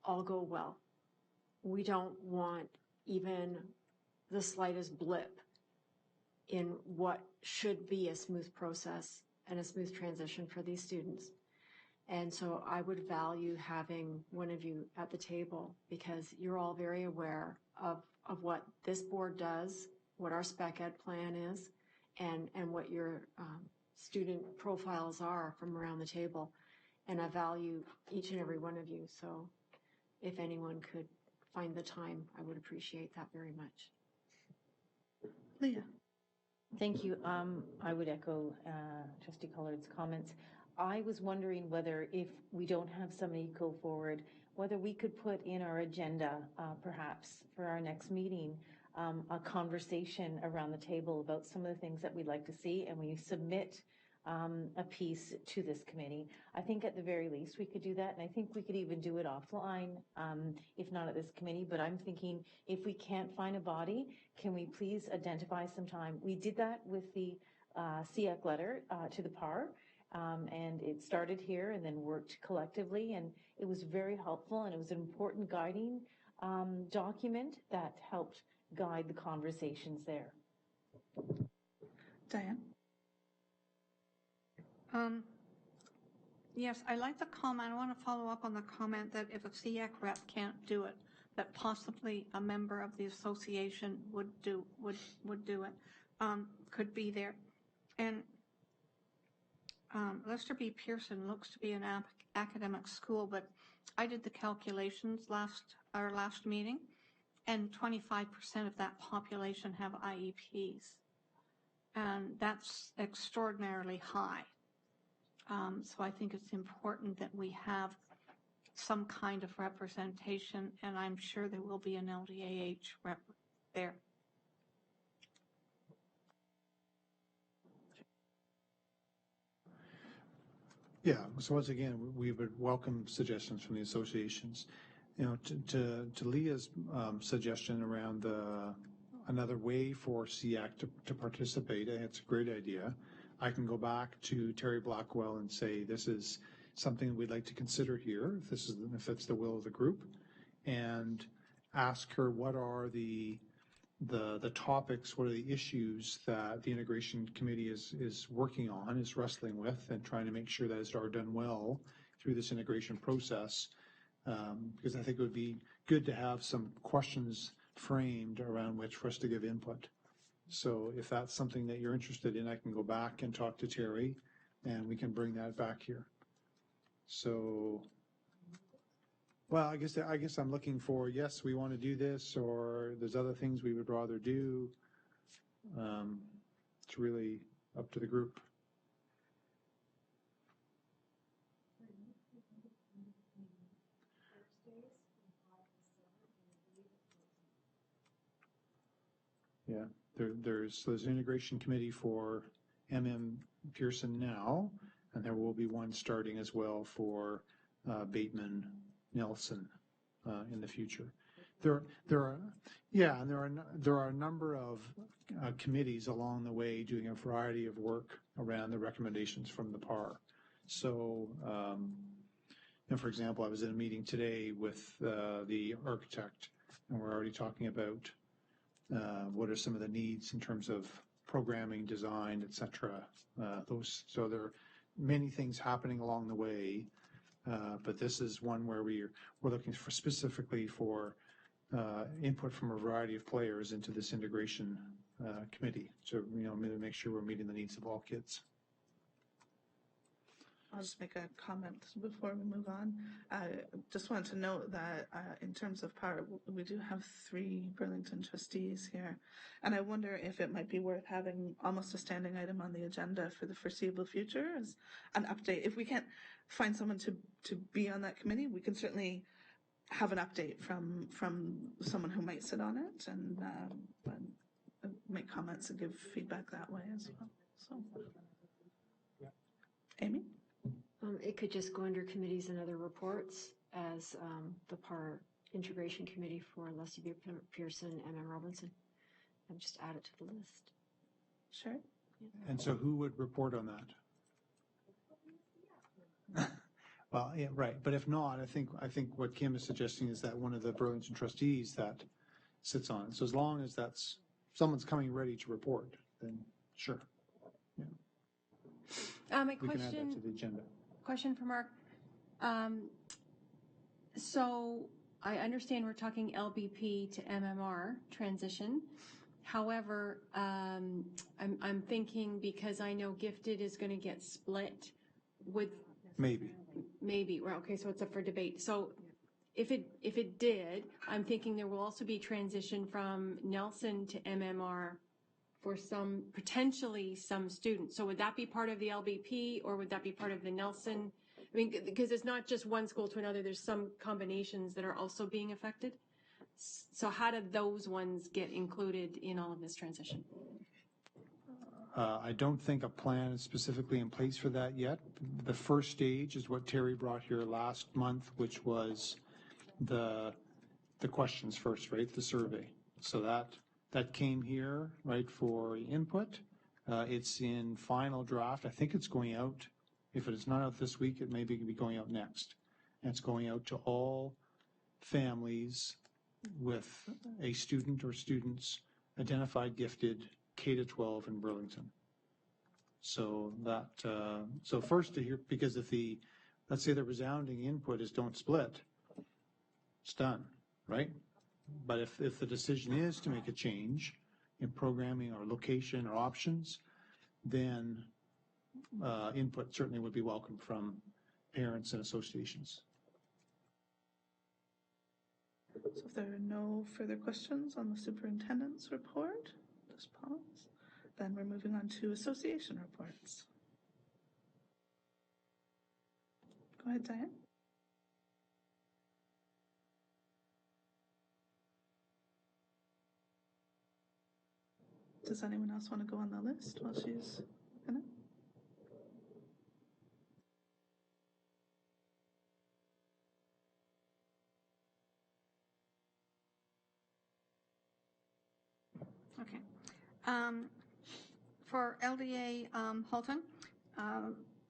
all go well. We don't want even the slightest blip in what should be a smooth process and a smooth transition for these students. And so I would value having one of you at the table, because you're all very aware of what this board does what our spec ed plan is and what your student profiles are from around the table. And I value each and every one of you. So if anyone could find the time, I would appreciate that very much. Leah. Thank you. I would echo Trustee Collard's comments. I was wondering whether, if we don't have somebody go forward, whether we could put in our agenda, perhaps for our next meeting, a conversation around the table about some of the things that we'd like to see, and we submit a piece to this committee. I think at the very least we could do that, and I think we could even do it offline, if not at this committee. But I'm thinking, if we can't find a body, can we please identify some time? We did that with the SEAC letter to the PAR, and it started here and then worked collectively, and it was very helpful, and it was an important guiding document that helped guide the conversations there. Diane. Yes, I like the comment. I want to follow up on the comment that if a SEAC rep can't do it, that possibly a member of the association would do it, could be there. And Lester B. Pearson looks to be an academic school, but I did the calculations our last meeting, and 25% of that population have IEPs, and that's extraordinarily high. So I think it's important that we have some kind of representation, and I'm sure there will be an LDAH rep there. Yeah, so once again, we would welcome suggestions from the associations. You know, to Leah's suggestion around another way for SEAC to participate, it's a great idea. I can go back to Terry Blackwell and say, this is something we'd like to consider here, if it's the will of the group, and ask her what are the topics, what are the issues that the integration committee is working on, is wrestling with, and trying to make sure that it's done well through this integration process. Because I think it would be good to have some questions framed around which for us to give input. So if that's something that you're interested in, I can go back and talk to Terry, and we can bring that back here. So, well, I guess I'm looking for, yes, we want to do this, or there's other things we would rather do. It's really up to the group. Yeah, there's an integration committee for Pearson now, and there will be one starting as well for Bateman Nelson in the future. There are a number of committees along the way doing a variety of work around the recommendations from the PAR. So, for example, I was in a meeting today with the architect, and we're already talking about what are some of the needs in terms of programming, design, et cetera. So there are many things happening along the way, but this is one where we're looking for specifically for input from a variety of players into this integration committee. So, make sure we're meeting the needs of all kids. I'll just make a comment before we move on. Just wanted to note that in terms of power, we do have 3 Burlington trustees here. And I wonder if it might be worth having almost a standing item on the agenda for the foreseeable future as an update. If we can't find someone to be on that committee, we can certainly have an update from someone who might sit on it and make comments and give feedback that way as well. So, Amy? It could just go under committees and other reports as the PAR Integration Committee for Leslie B. Pearson and M. Robinson, and just add it to the list. Sure. Yeah. And so who would report on that? Well, yeah, right. But if not, I think what Kim is suggesting is that one of the Burlington trustees that sits on it. So as long as that's someone's coming ready to report, then sure. Yeah. My we can add that to the agenda. Question for Mark. So I understand we're talking LBP to MMR transition. However, I'm thinking because I know gifted is going to get split with maybe, well, okay, so it's up for debate. So if it did, I'm thinking there will also be transition from Nelson to MMR for potentially some students. So would that be part of the LBP or would that be part of the Nelson? I mean, because it's not just one school to another, there's some combinations that are also being affected. So how did those ones get included in all of this transition? I don't think a plan is specifically in place for that yet. The first stage is what Terry brought here last month, which was the questions first, right? The survey. So that came here, right, for input. It's in final draft. I think it's going out. If it is not out this week, it may be going out next. And it's going out to all families with a student or students identified gifted K-12 in Burlington. So so first to hear, because if let's say the resounding input is don't split, it's done, right? But if the decision is to make a change in programming or location or options, then input certainly would be welcome from parents and associations. So if there are no further questions on the superintendent's report, just pause. Then we're moving on to association reports. Go ahead, Diane. Does anyone else want to go on the list while she's in it? Okay. For LDA Halton,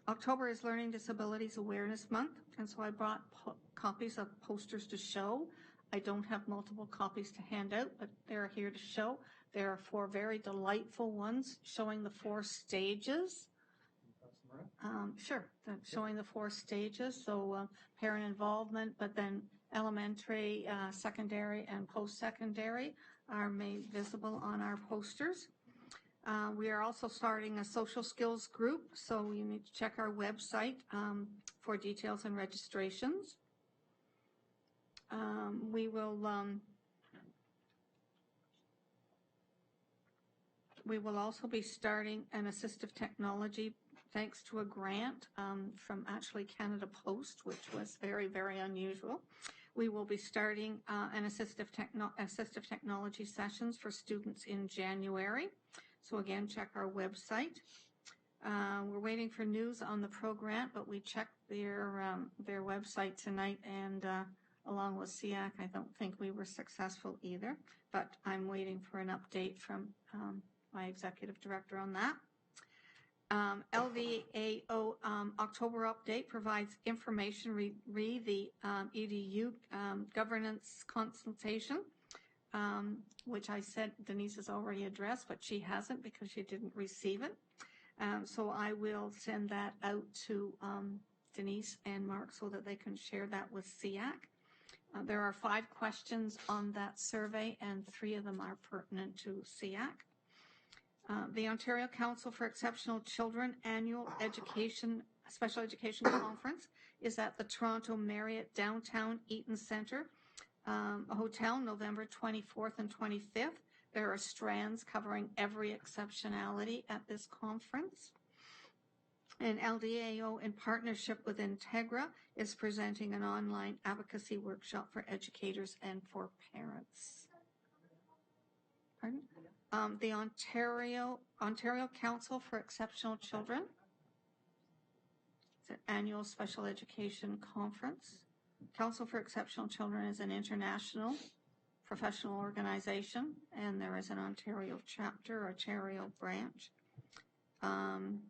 October is Learning Disabilities Awareness Month, and so I brought copies of posters to show. I don't have multiple copies to hand out, but they're here to show. There are 4 very delightful ones showing the 4 stages. Sure, showing the 4 stages, so parent involvement, but then elementary, secondary, and post-secondary are made visible on our posters. We are also starting a social skills group, so you need to check our website for details and registrations. We will also be starting an assistive technology thanks to a grant from actually Canada Post, which was very, very unusual. We will be starting an assistive technology sessions for students in January. So again, check our website. We're waiting for news on the program, but we checked their website tonight, and along with SEAC, I don't think we were successful either, but I'm waiting for an update from my executive director on that. LVAO October update provides information re the EDU governance consultation, which I said Denise has already addressed, but she hasn't because she didn't receive it. So I will send that out to Denise and Mark so that they can share that with SEAC. There are 5 questions on that survey, and 3 of them are pertinent to SEAC. The Ontario Council for Exceptional Children Annual Special Education Conference is at the Toronto Marriott Downtown Eaton Centre Hotel, November 24th and 25th. There are strands covering every exceptionality at this conference. And LDAO, in partnership with Integra, is presenting an online advocacy workshop for educators and for parents. Pardon? The Ontario Council for Exceptional Children. It's an annual special education conference. Council for Exceptional Children is an international professional organization, and there is an Ontario chapter, Ontario branch. And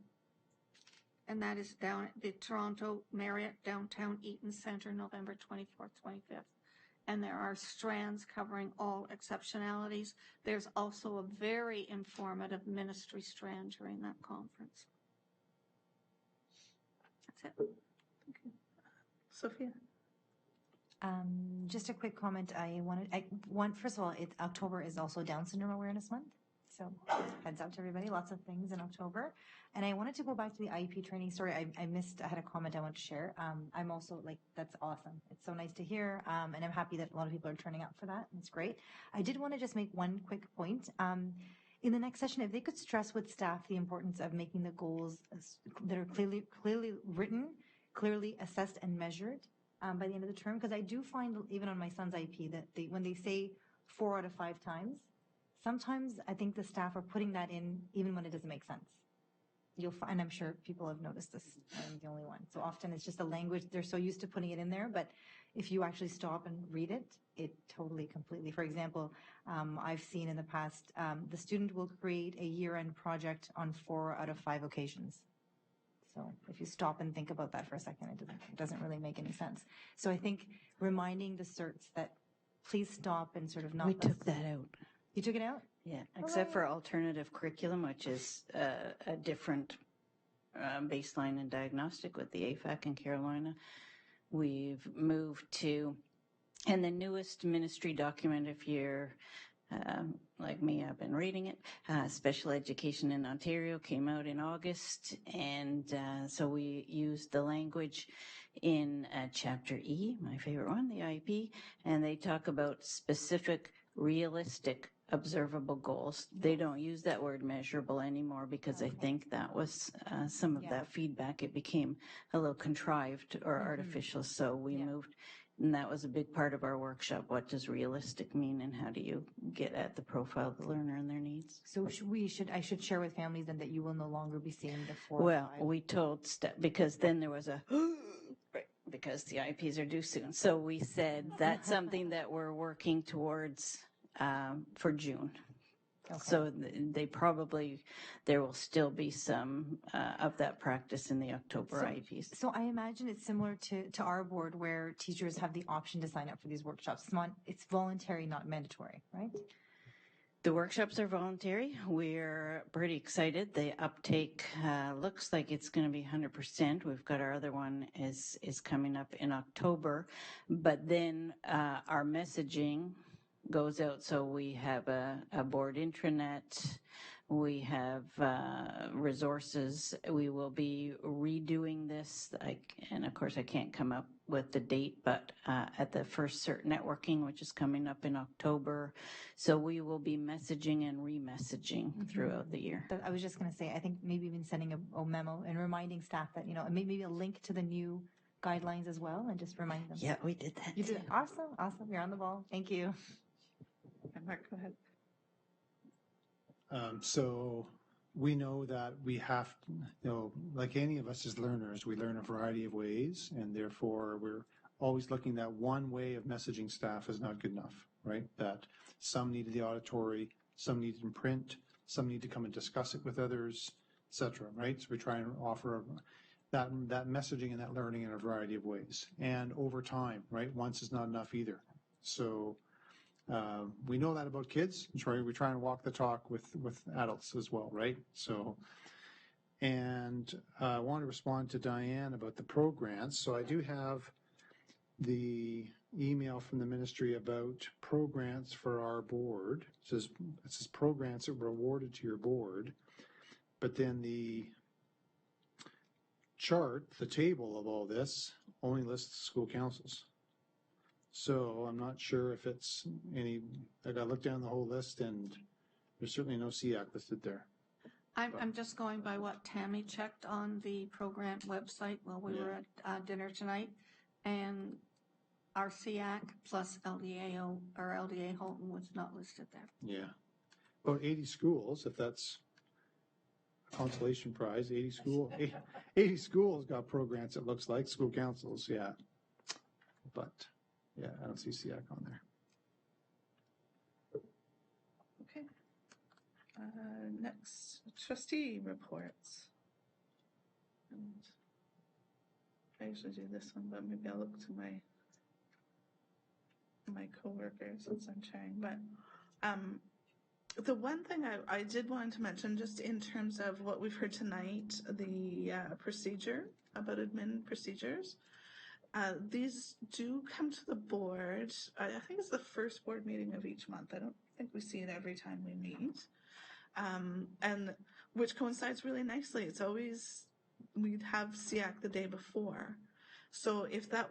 that is down at the Toronto Marriott Downtown Eaton Centre, November 24th, 25th. And there are strands covering all exceptionalities. There's also a very informative ministry strand during that conference. That's it. Okay. Sophia? Just a quick comment. First of all, October is also Down Syndrome Awareness Month. So heads out to everybody, lots of things in October. And I wanted to go back to the IEP training. Sorry, I missed, I had a comment I want to share. I'm also like, that's awesome. It's so nice to hear. And I'm happy that a lot of people are turning up for that. It's great. I did want to just make one quick point. In the next session, if they could stress with staff the importance of making the goals that are clearly written, clearly assessed and measured by the end of the term, because I do find even on my son's IP that when they say 4 out of 5 times, sometimes I think the staff are putting that in even when it doesn't make sense. You'll find, and I'm sure people have noticed this, I'm the only one. So often it's just a language, they're so used to putting it in there, but if you actually stop and read it, it totally, completely. For example, I've seen in the past, the student will create a year-end project on 4 out of 5 occasions. So if you stop and think about that for a second, it doesn't really make any sense. So I think reminding the certs that please stop and sort of not. We took that out. You took it out? Yeah, except for alternative curriculum, which is a different baseline and diagnostic with the AFAC in Carolina. We've moved to, and the newest ministry document, if you're like me, I've been reading it. Special Education in Ontario came out in August, and so we used the language in Chapter E, my favorite one, the IEP, and they talk about specific, realistic, observable goals. They don't use that word measurable anymore because I think that was some of that feedback. It became a little contrived or artificial, so we moved. And that was a big part of our workshop. What does realistic mean, and how do you get at the profile of the learner and their needs? So I should share with families then that you will no longer be seeing the 4 Well, or 5. we told because then there was a because the IPs are due soon. So we said that's something that we're working towards for June. Okay. So there will still be some of that practice in the October IEPs. So I imagine it's similar to our board where teachers have the option to sign up for these workshops. It's voluntary, not mandatory, right? The workshops are voluntary. We're pretty excited. The uptake looks like it's going to be 100%. We've got our other one is coming up in October, but then our messaging goes out. So we have a board intranet. We have resources. We will be redoing this. And of course, I can't come up with the date, but at the first CERT networking, which is coming up in October. So we will be messaging and re-messaging throughout the year. But I was just going to say, I think maybe even sending a memo and reminding staff that, and maybe a link to the new guidelines as well, and just remind them. Yeah, we did that. You did it. Awesome. You're on the ball. Thank you. Mark, go ahead. So we know that we have, like any of us as learners, we learn a variety of ways, and therefore we're always looking that one way of messaging staff is not good enough, right? That some need the auditory, some need it in print, some need to come and discuss it with others, etc. Right? So we try and offer that messaging and that learning in a variety of ways. And over time, right? Once is not enough either. So we know that about kids. We try and walk the talk with adults as well, right? So, and I want to respond to Diane about the pro grants. So I do have the email from the ministry about pro grants for our board. It says pro grants that were awarded to your board, but then the chart, the table of all this, only lists school councils. So I'm not sure if it's I got to look down the whole list, and there's certainly no SEAC listed there. I'm just going by what Tammy checked on the program website while we were at dinner tonight, and our SEAC plus LDAO or LDA Halton was not listed there. Yeah, about 80 schools, if that's a consolation prize. 80 schools got pro grants. It looks like school councils, yeah, but. Yeah, I don't see SEAC on there. Okay. Next, trustee reports. And I usually do this one, but maybe I'll look to my coworkers since I'm chairing. But the one thing I did want to mention, just in terms of what we've heard tonight, the procedure about admin procedures. These do come to the board. I think it's the first board meeting of each month. I don't think we see it every time we meet. and which coincides really nicely. It's always, we'd have SEAC the day before. So if that,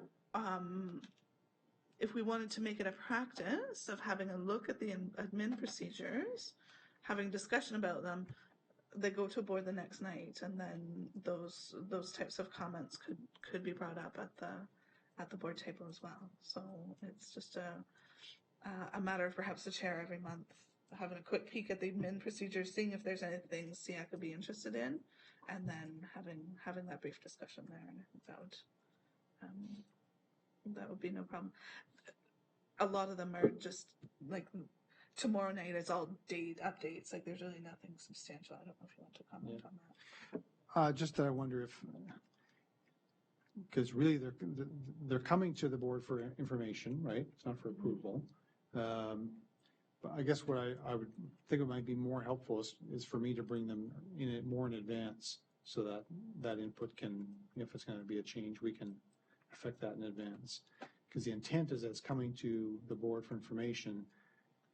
if we wanted to make it a practice of having a look at the admin procedures, having discussion about them, they go to a board the next night, and then those types of comments could be brought up at the board table as well. So it's just a matter of perhaps the chair every month having a quick peek at the admin procedures, seeing if there's anything SEAC would be interested in, and then having that brief discussion there. And I think that would be no problem. A lot of them are just like tomorrow night is all date updates. Like there's really nothing substantial. I don't know if you want to comment on that. Just that I wonder if, because really they're coming to the board for information, right? It's not for approval. But I guess what I would think it might be more helpful is for me to bring them in it more in advance, so that that input can, if it's going to be a change, we can affect that in advance. Because the intent is that it's coming to the board for information,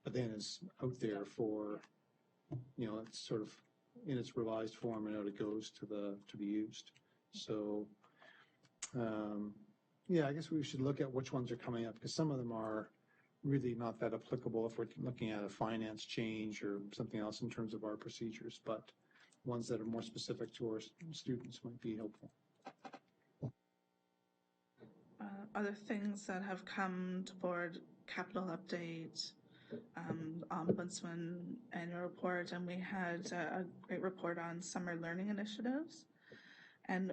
but then it's out there for, it's sort of in its revised form and out it goes to be used. So, yeah, I guess we should look at which ones are coming up, because some of them are really not that applicable if we're looking at a finance change or something else in terms of our procedures, but ones that are more specific to our students might be helpful. Other things that have come to board: capital update, ombudsman annual report, and we had a great report on summer learning initiatives. And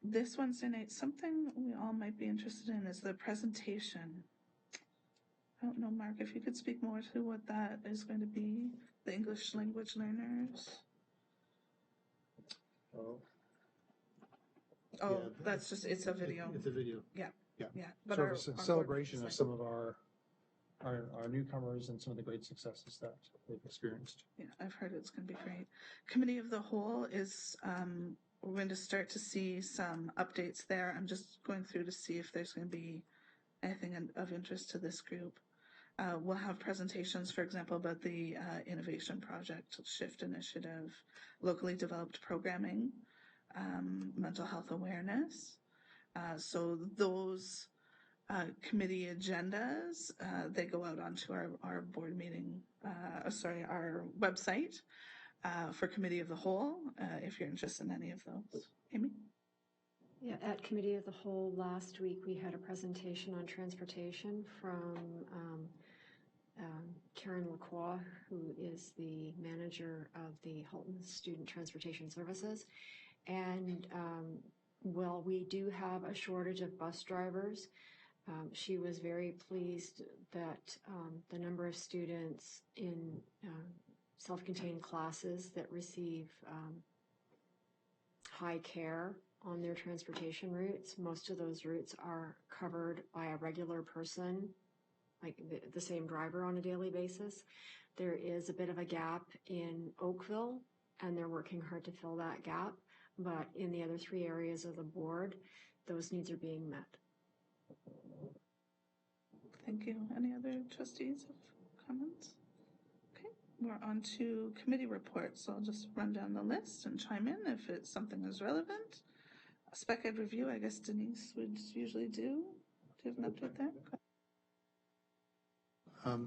this Wednesday night, something we all might be interested in is the presentation. I don't know, Mark, if you could speak more to what that is going to be, the English language learners. Oh, yeah, that's just, it's a video. It's a video. Yeah. Yeah. But sort of a celebration of some of our newcomers and some of the great successes that they've experienced. Yeah, I've heard it's going to be great. Committee of the Whole is, we're going to start to see some updates there. I'm just going through to see if there's going to be anything of interest to this group. We'll have presentations, for example, about the innovation project, SHIFT initiative, locally developed programming, mental health awareness. So those committee agendas, they go out onto our board meeting, our website for Committee of the Whole, if you're interested in any of those. Amy? Yeah, at Committee of the Whole last week, we had a presentation on transportation from Karen Lacroix, who is the manager of the Halton Student Transportation Services. And while we do have a shortage of bus drivers, she was very pleased that the number of students in self-contained classes that receive high care on their transportation routes, most of those routes are covered by a regular person, like the same driver on a daily basis. There is a bit of a gap in Oakville, and they're working hard to fill that gap. But in the other three areas of the board, those needs are being met. Thank you. Any other trustees have comments? Okay, we're on to committee reports. So I'll just run down the list and chime in if it's something that's relevant. A spec ed review, I guess Denise would usually do. Do you have an update there?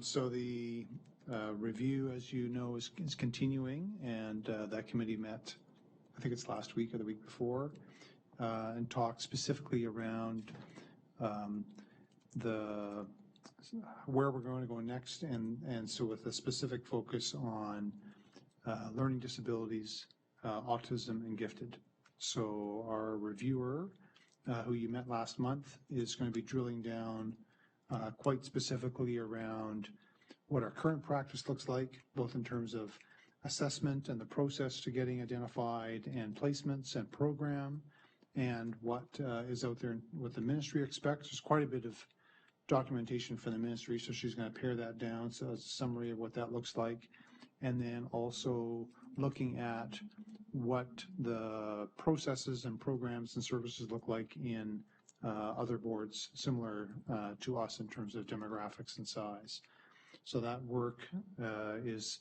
So the review, as you know, is continuing, and that committee met, I think it's last week or the week before, and talked specifically around where we're going to go next, and so with a specific focus on learning disabilities, autism, and gifted. So our reviewer, who you met last month, is going to be drilling down quite specifically around what our current practice looks like, both in terms of assessment and the process to getting identified and placements and program, and what is out there and what the ministry expects. There's quite a bit of documentation from the ministry, so she's going to pare that down. So it's a summary of what that looks like. And then also looking at what the processes and programs and services look like in other boards similar to us in terms of demographics and size. So that work is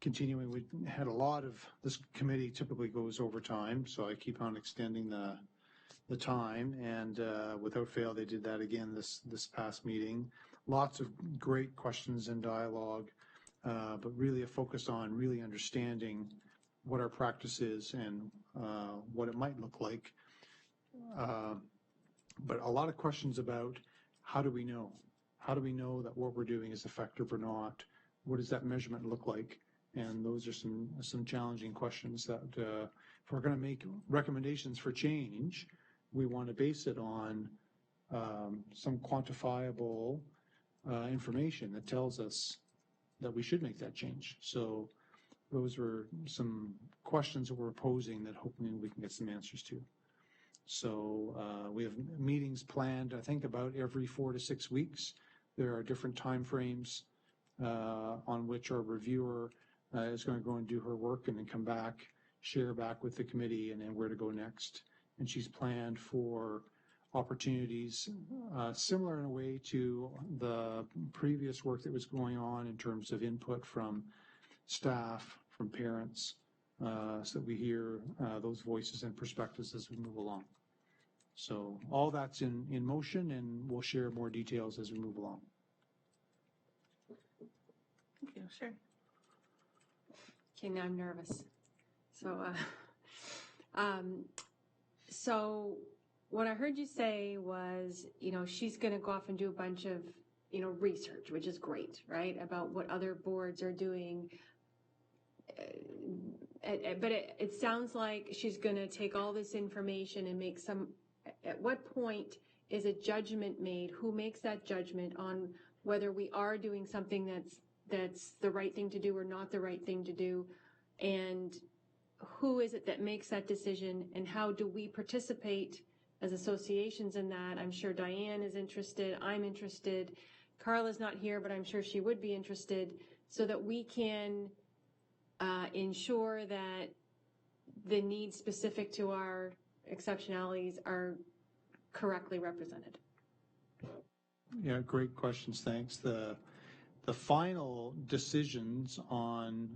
continuing, we had a lot of, this committee typically goes over time, so I keep on extending the time, and without fail, they did that again this past meeting. Lots of great questions and dialogue, but really a focus on really understanding what our practice is and what it might look like. But a lot of questions about how do we know? How do we know that what we're doing is effective or not? What does that measurement look like? And those are some challenging questions that if we're going to make recommendations for change, we want to base it on some quantifiable information that tells us that we should make that change. So those were some questions that we're posing that hopefully we can get some answers to. So we have meetings planned, I think, about every 4 to 6 weeks. There are different time frames on which our reviewer is going to go and do her work and then come back, share back with the committee, and then where to go next. And she's planned for opportunities similar in a way to the previous work that was going on in terms of input from staff, from parents, so that we hear those voices and perspectives as we move along. So all that's in motion, and we'll share more details as we move along. Thank you. Sure. Okay, now I'm nervous. So what I heard you say was, she's going to go off and do a bunch of, research, which is great, right? About what other boards are doing. But it sounds like she's going to take all this information and make some, at what point is a judgment made? Who makes that judgment on whether we are doing something that's the right thing to do or not the right thing to do? And who is it that makes that decision, and how do we participate as associations in that? I'm sure Diane is interested. I'm interested. Carla's not here, but I'm sure she would be interested, so that we can ensure that the needs specific to our exceptionalities are correctly represented. Yeah, great questions. Thanks. The final decisions on,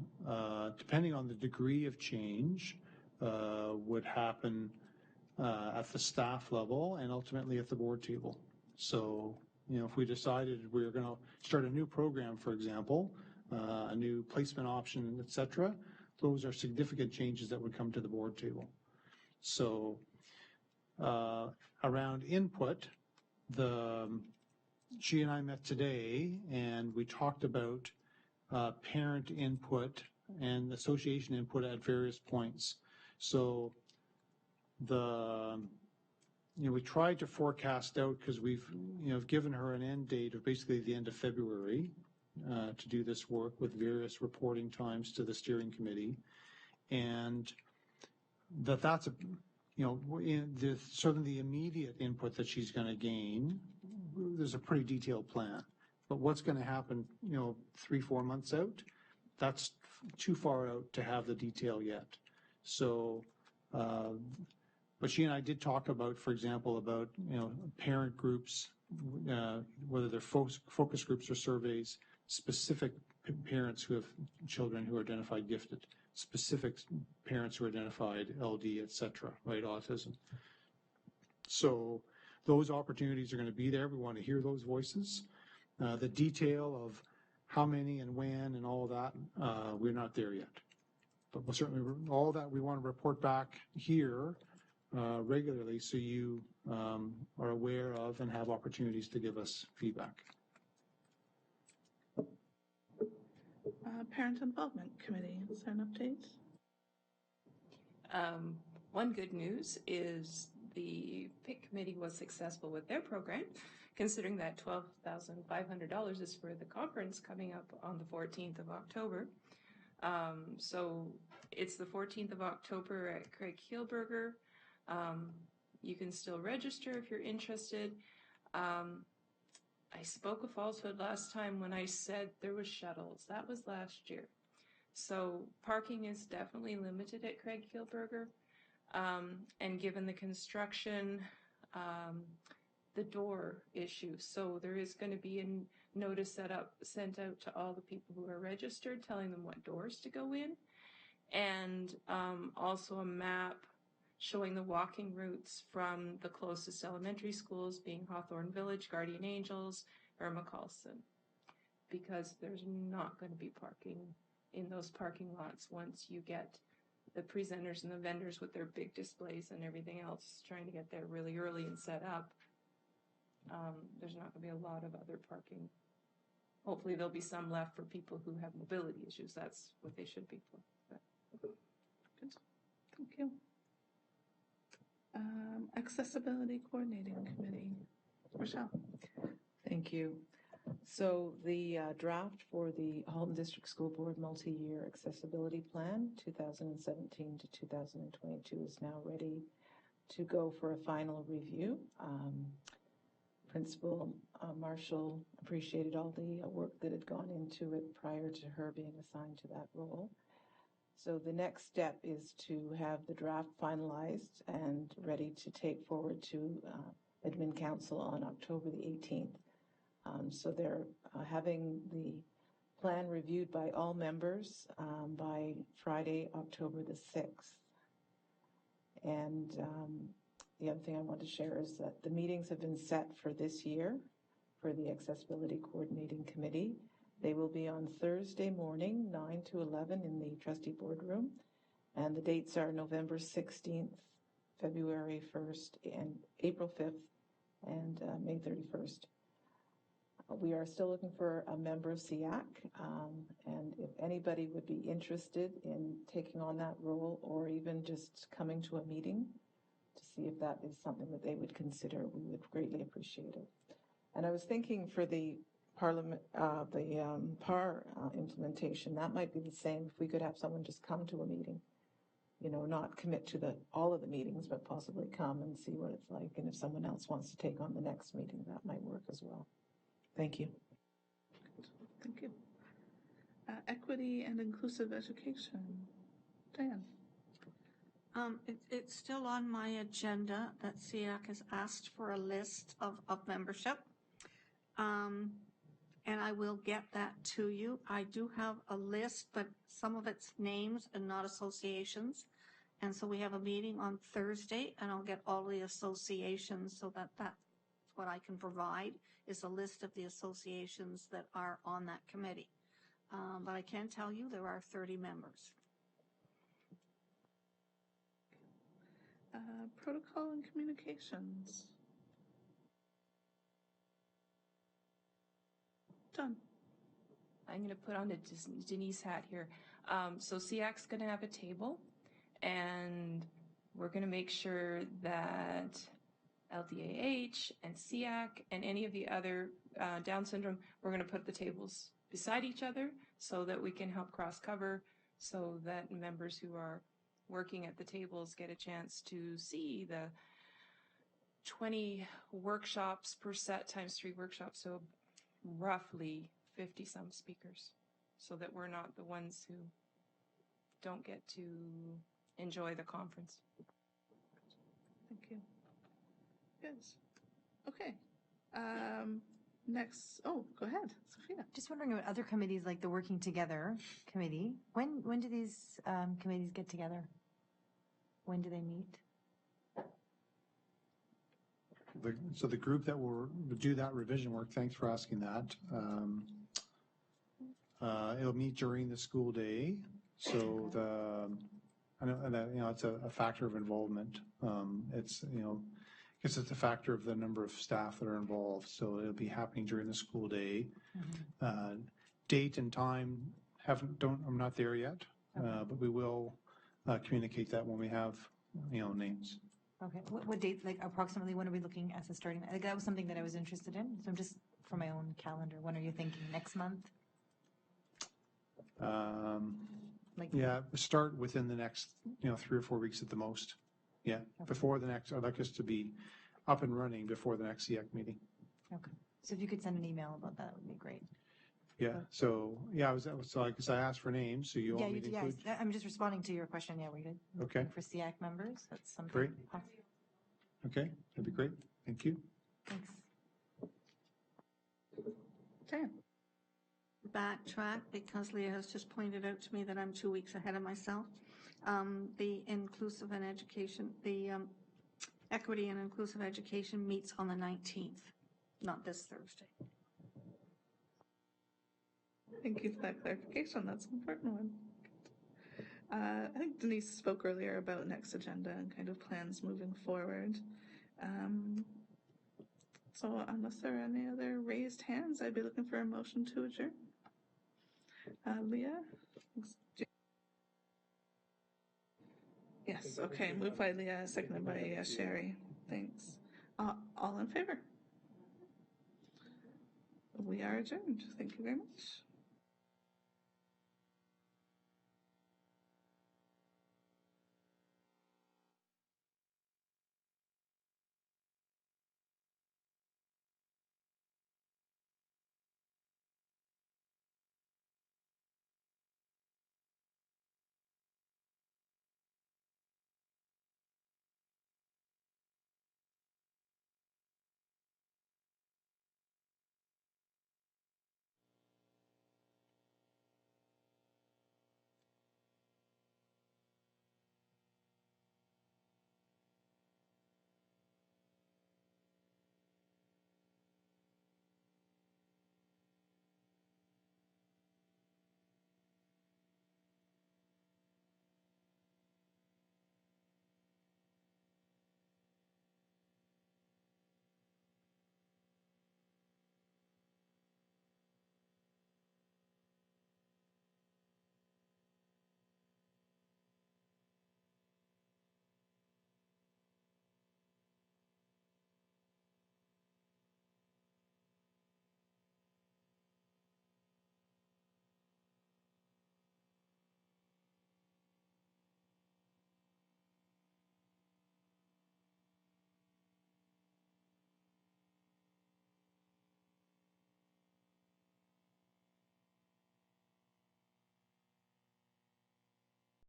depending on the degree of change, would happen at the staff level and ultimately at the board table. So, if we decided we were going to start a new program, for example, a new placement option, et cetera, those are significant changes that would come to the board table. So, around input, she and I met today, and we talked about parent input and association input at various points. So we tried to forecast out, because we've given her an end date of basically the end of February to do this work with various reporting times to the steering committee, and that's sort of the immediate input that she's going to gain. There's a pretty detailed plan, but what's going to happen, 3-4 months out, that's too far out to have the detail yet. So, but she and I did talk about, for example, about, parent groups, whether they're focus groups or surveys, specific parents who have children who are identified gifted, specific parents who are identified LD, et cetera, right, autism. So those opportunities are going to be there. We want to hear those voices. The detail of how many and when and all of that, we're not there yet. But we'll certainly, all that we want to report back here regularly, so you are aware of and have opportunities to give us feedback. Parent Involvement Committee, is there an update? One good news is the PIC committee was successful with their program, considering that $12,500 is for the conference coming up on the 14th of October. So it's the 14th of October at Craig Heelberger. You can still register if you're interested. I spoke a falsehood last time when I said there was shuttles. That was last year. So parking is definitely limited at Craig Heelberger. And given the construction, the door issue. So there is going to be a notice sent out to all the people who are registered, telling them what doors to go in, and also a map showing the walking routes from the closest elementary schools, being Hawthorne Village, Guardian Angels, or McCallston, because there's not going to be parking in those parking lots once you get the presenters and the vendors with their big displays and everything else trying to get there really early and set up. There's not going to be a lot of other parking. Hopefully there'll be some left for people who have mobility issues. That's what they should be for. Good. Thank you. Accessibility Coordinating Committee. Rochelle. Thank you. So the draft for the Halton District School Board Multi-Year Accessibility Plan 2017 to 2022 is now ready to go for a final review. Principal Marshall appreciated all the work that had gone into it prior to her being assigned to that role. So the next step is to have the draft finalized and ready to take forward to Admin Council on October the 18th. So they're having the plan reviewed by all members by Friday, October the 6th. And the other thing I want to share is that the meetings have been set for this year for the Accessibility Coordinating Committee. They will be on Thursday morning, 9 to 11 in the trustee boardroom. And the dates are November 16th, February 1st, and April 5th, and May 31st. We are still looking for a member of SEAC, and if anybody would be interested in taking on that role or even just coming to a meeting to see if that is something that they would consider, we would greatly appreciate it. And I was thinking for the Parliament, PAR implementation, that might be the same if we could have someone just come to a meeting, you know, not commit to all of the meetings, but possibly come and see what it's like. And if someone else wants to take on the next meeting, that might work as well. Thank you. Thank you. Equity and inclusive education. Diane. It's still on my agenda that SEAC has asked for a list of membership. And I will get that to you. I do have a list, but some of it's names and not associations. And so we have a meeting on Thursday, and I'll get all the associations so that's what I can provide is a list of the associations that are on that committee. But I can tell you there are 30 members. Protocol and communications. Done. I'm going to put on a Denise hat here. So SEAC's going to have a table, and we're going to make sure that LDAH and SEAC and any of the other Down syndrome, we're going to put the tables beside each other so that we can help cross-cover so that members who are working at the tables get a chance to see the 20 workshops per set times 3 workshops, so roughly 50-some speakers, so that we're not the ones who don't get to enjoy the conference. Thank you. Good. Okay. Next. Oh, go ahead, Sophia. Just wondering about other committees like the Working Together Committee. When do these committees get together? When do they meet? So the group that will do that revision work, thanks for asking that. It'll meet during the school day. So I know that, you know, it's a factor of involvement. It's, you know, I guess it's a factor of the number of staff that are involved. So it'll be happening during the school day. Mm-hmm. Date and time I'm not there yet, but we will communicate that when we have, you know, names. Okay. What date, like approximately when are we looking as a starting? Like that was something that I was interested in. So I'm just for my own calendar. When are you thinking? Next month? Yeah, start within the next, you know, 3 or 4 weeks at the most. Yeah, okay. Before the next, I'd like us to be up and running before the next SEAC meeting. Okay. So if you could send an email about that, would be great. Yeah. So yeah, so I guess I asked for names. So you want me to include? Yeah, I'm just responding to your question. Yeah, we did. Okay. For SEAC members, that's something. Great. Okay, that'd be great. Thank you. Thanks. Dan? Backtrack because Leah has just pointed out to me that I'm 2 weeks ahead of myself. The inclusive and education, the equity and inclusive education meets on the 19th, not this Thursday. Thank you for that clarification. That's an important one. I think Denise spoke earlier about next agenda and kind of plans moving forward. So unless there are any other raised hands, I'd be looking for a motion to adjourn. Leah? Yes, okay. Moved by Leah, seconded by Sherry. Thanks. All in favor? We are adjourned. Thank you very much.